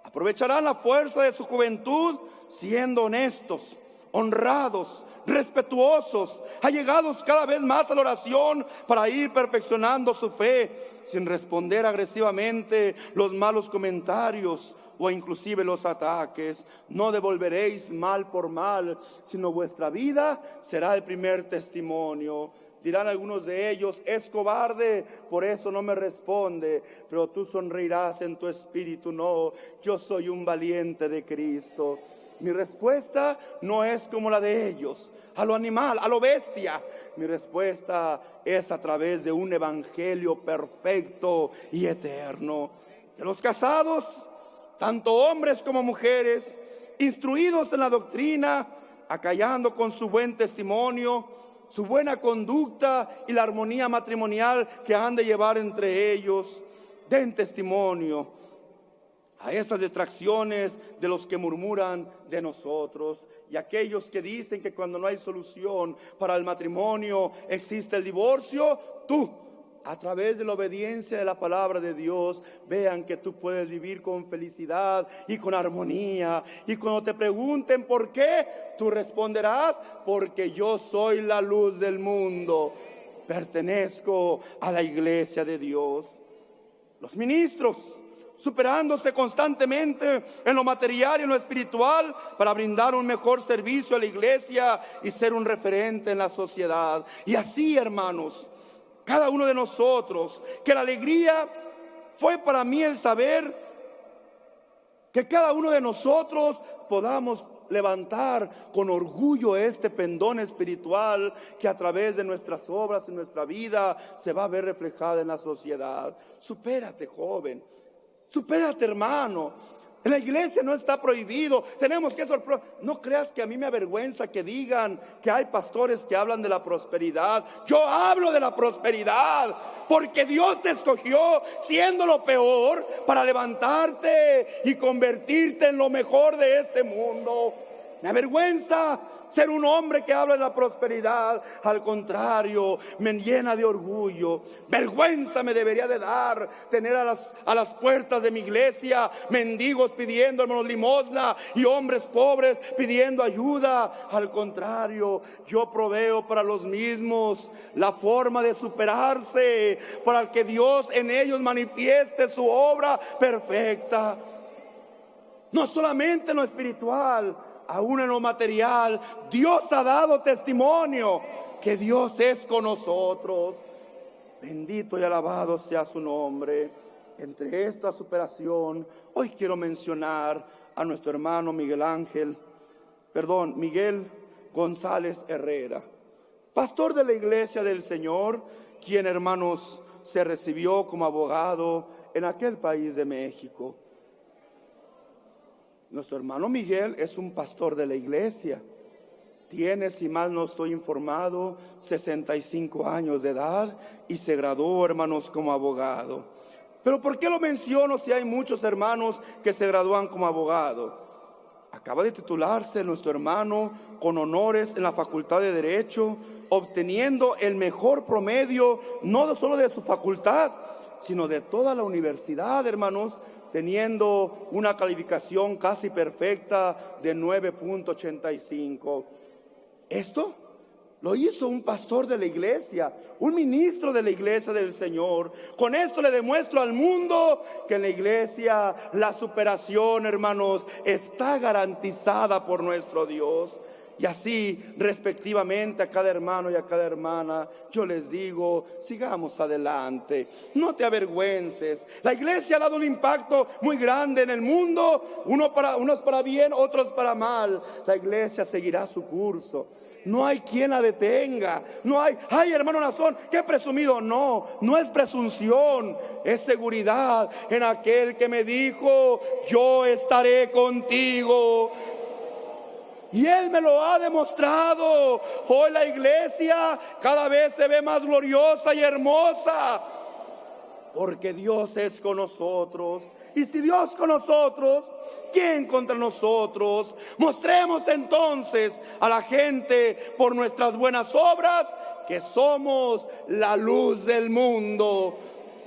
aprovecharán la fuerza de su juventud siendo honestos, honrados, respetuosos, allegados cada vez más a la oración para ir perfeccionando su fe, sin responder agresivamente los malos comentarios o inclusive los ataques. No devolveréis mal por mal, sino vuestra vida será el primer testimonio. Dirán algunos de ellos: es cobarde, por eso no me responde. Pero tú sonreirás en tu espíritu: no, yo soy un valiente de Cristo. Mi respuesta no es como la de ellos, a lo animal, a lo bestia. Mi respuesta es a través de un evangelio perfecto y eterno. Que los casados, tanto hombres como mujeres, instruidos en la doctrina, acallando con su buen testimonio, su buena conducta y la armonía matrimonial que han de llevar entre ellos, den testimonio a esas distracciones de los que murmuran de nosotros, y aquellos que dicen que cuando no hay solución para el matrimonio existe el divorcio. Tú, a través de la obediencia de la palabra de Dios, vean que tú puedes vivir con felicidad y con armonía. Y cuando te pregunten por qué, tú responderás: porque yo soy la luz del mundo, pertenezco a la iglesia de Dios. Los ministros, superándose constantemente en lo material y en lo espiritual para brindar un mejor servicio a la iglesia y ser un referente en la sociedad. Y así, hermanos, cada uno de nosotros, que la alegría fue para mí el saber que cada uno de nosotros podamos levantar con orgullo este pendón espiritual que a través de nuestras obras y nuestra vida se va a ver reflejada en la sociedad. Supérate, joven. Supérate, hermano. En la iglesia no está prohibido. Tenemos que no creas que a mí me avergüenza que digan que hay pastores que hablan de la prosperidad. Yo hablo de la prosperidad porque Dios te escogió siendo lo peor para levantarte y convertirte en lo mejor de este mundo. Me avergüenza ser un hombre que habla de la prosperidad. Al contrario, me llena de orgullo. Vergüenza me debería de dar tener a las puertas de mi iglesia mendigos pidiendo, hermanos, limosna, y hombres pobres pidiendo ayuda. Al contrario, yo proveo para los mismos la forma de superarse, para que Dios en ellos manifieste su obra perfecta. No solamente en lo espiritual, aún en lo material, Dios ha dado testimonio que Dios es con nosotros. Bendito y alabado sea su nombre. Entre esta superación, hoy quiero mencionar a nuestro hermano Miguel González Herrera, pastor de la Iglesia del Señor, quien, hermanos, se recibió como abogado en aquel país de México. Nuestro hermano Miguel es un pastor de la iglesia. Tiene, si mal no estoy informado, 65 años de edad y se graduó, hermanos, como abogado. Pero ¿por qué lo menciono si hay muchos hermanos que se gradúan como abogado? Acaba de titularse nuestro hermano con honores en la Facultad de Derecho, obteniendo el mejor promedio, no solo de su facultad, sino de toda la universidad, hermanos, teniendo una calificación casi perfecta de 9.85. Esto lo hizo un pastor de la iglesia, un ministro de la iglesia del Señor. Con esto le demuestro al mundo que en la iglesia la superación, hermanos, está garantizada por nuestro Dios. Y así, respectivamente, a cada hermano y a cada hermana, yo les digo: sigamos adelante, no te avergüences. La iglesia ha dado un impacto muy grande en el mundo, unos para bien, otros para mal. La iglesia seguirá su curso. no hay quien la detenga. No hay, ay hermano Nazón, qué presumido. No, no es presunción, es seguridad en aquel que me dijo, yo estaré contigo. Y Él me lo ha demostrado. Hoy la iglesia cada vez se ve más gloriosa y hermosa, porque Dios es con nosotros. Y si Dios con nosotros, ¿quién contra nosotros? Mostremos entonces a la gente por nuestras buenas obras que somos la luz del mundo.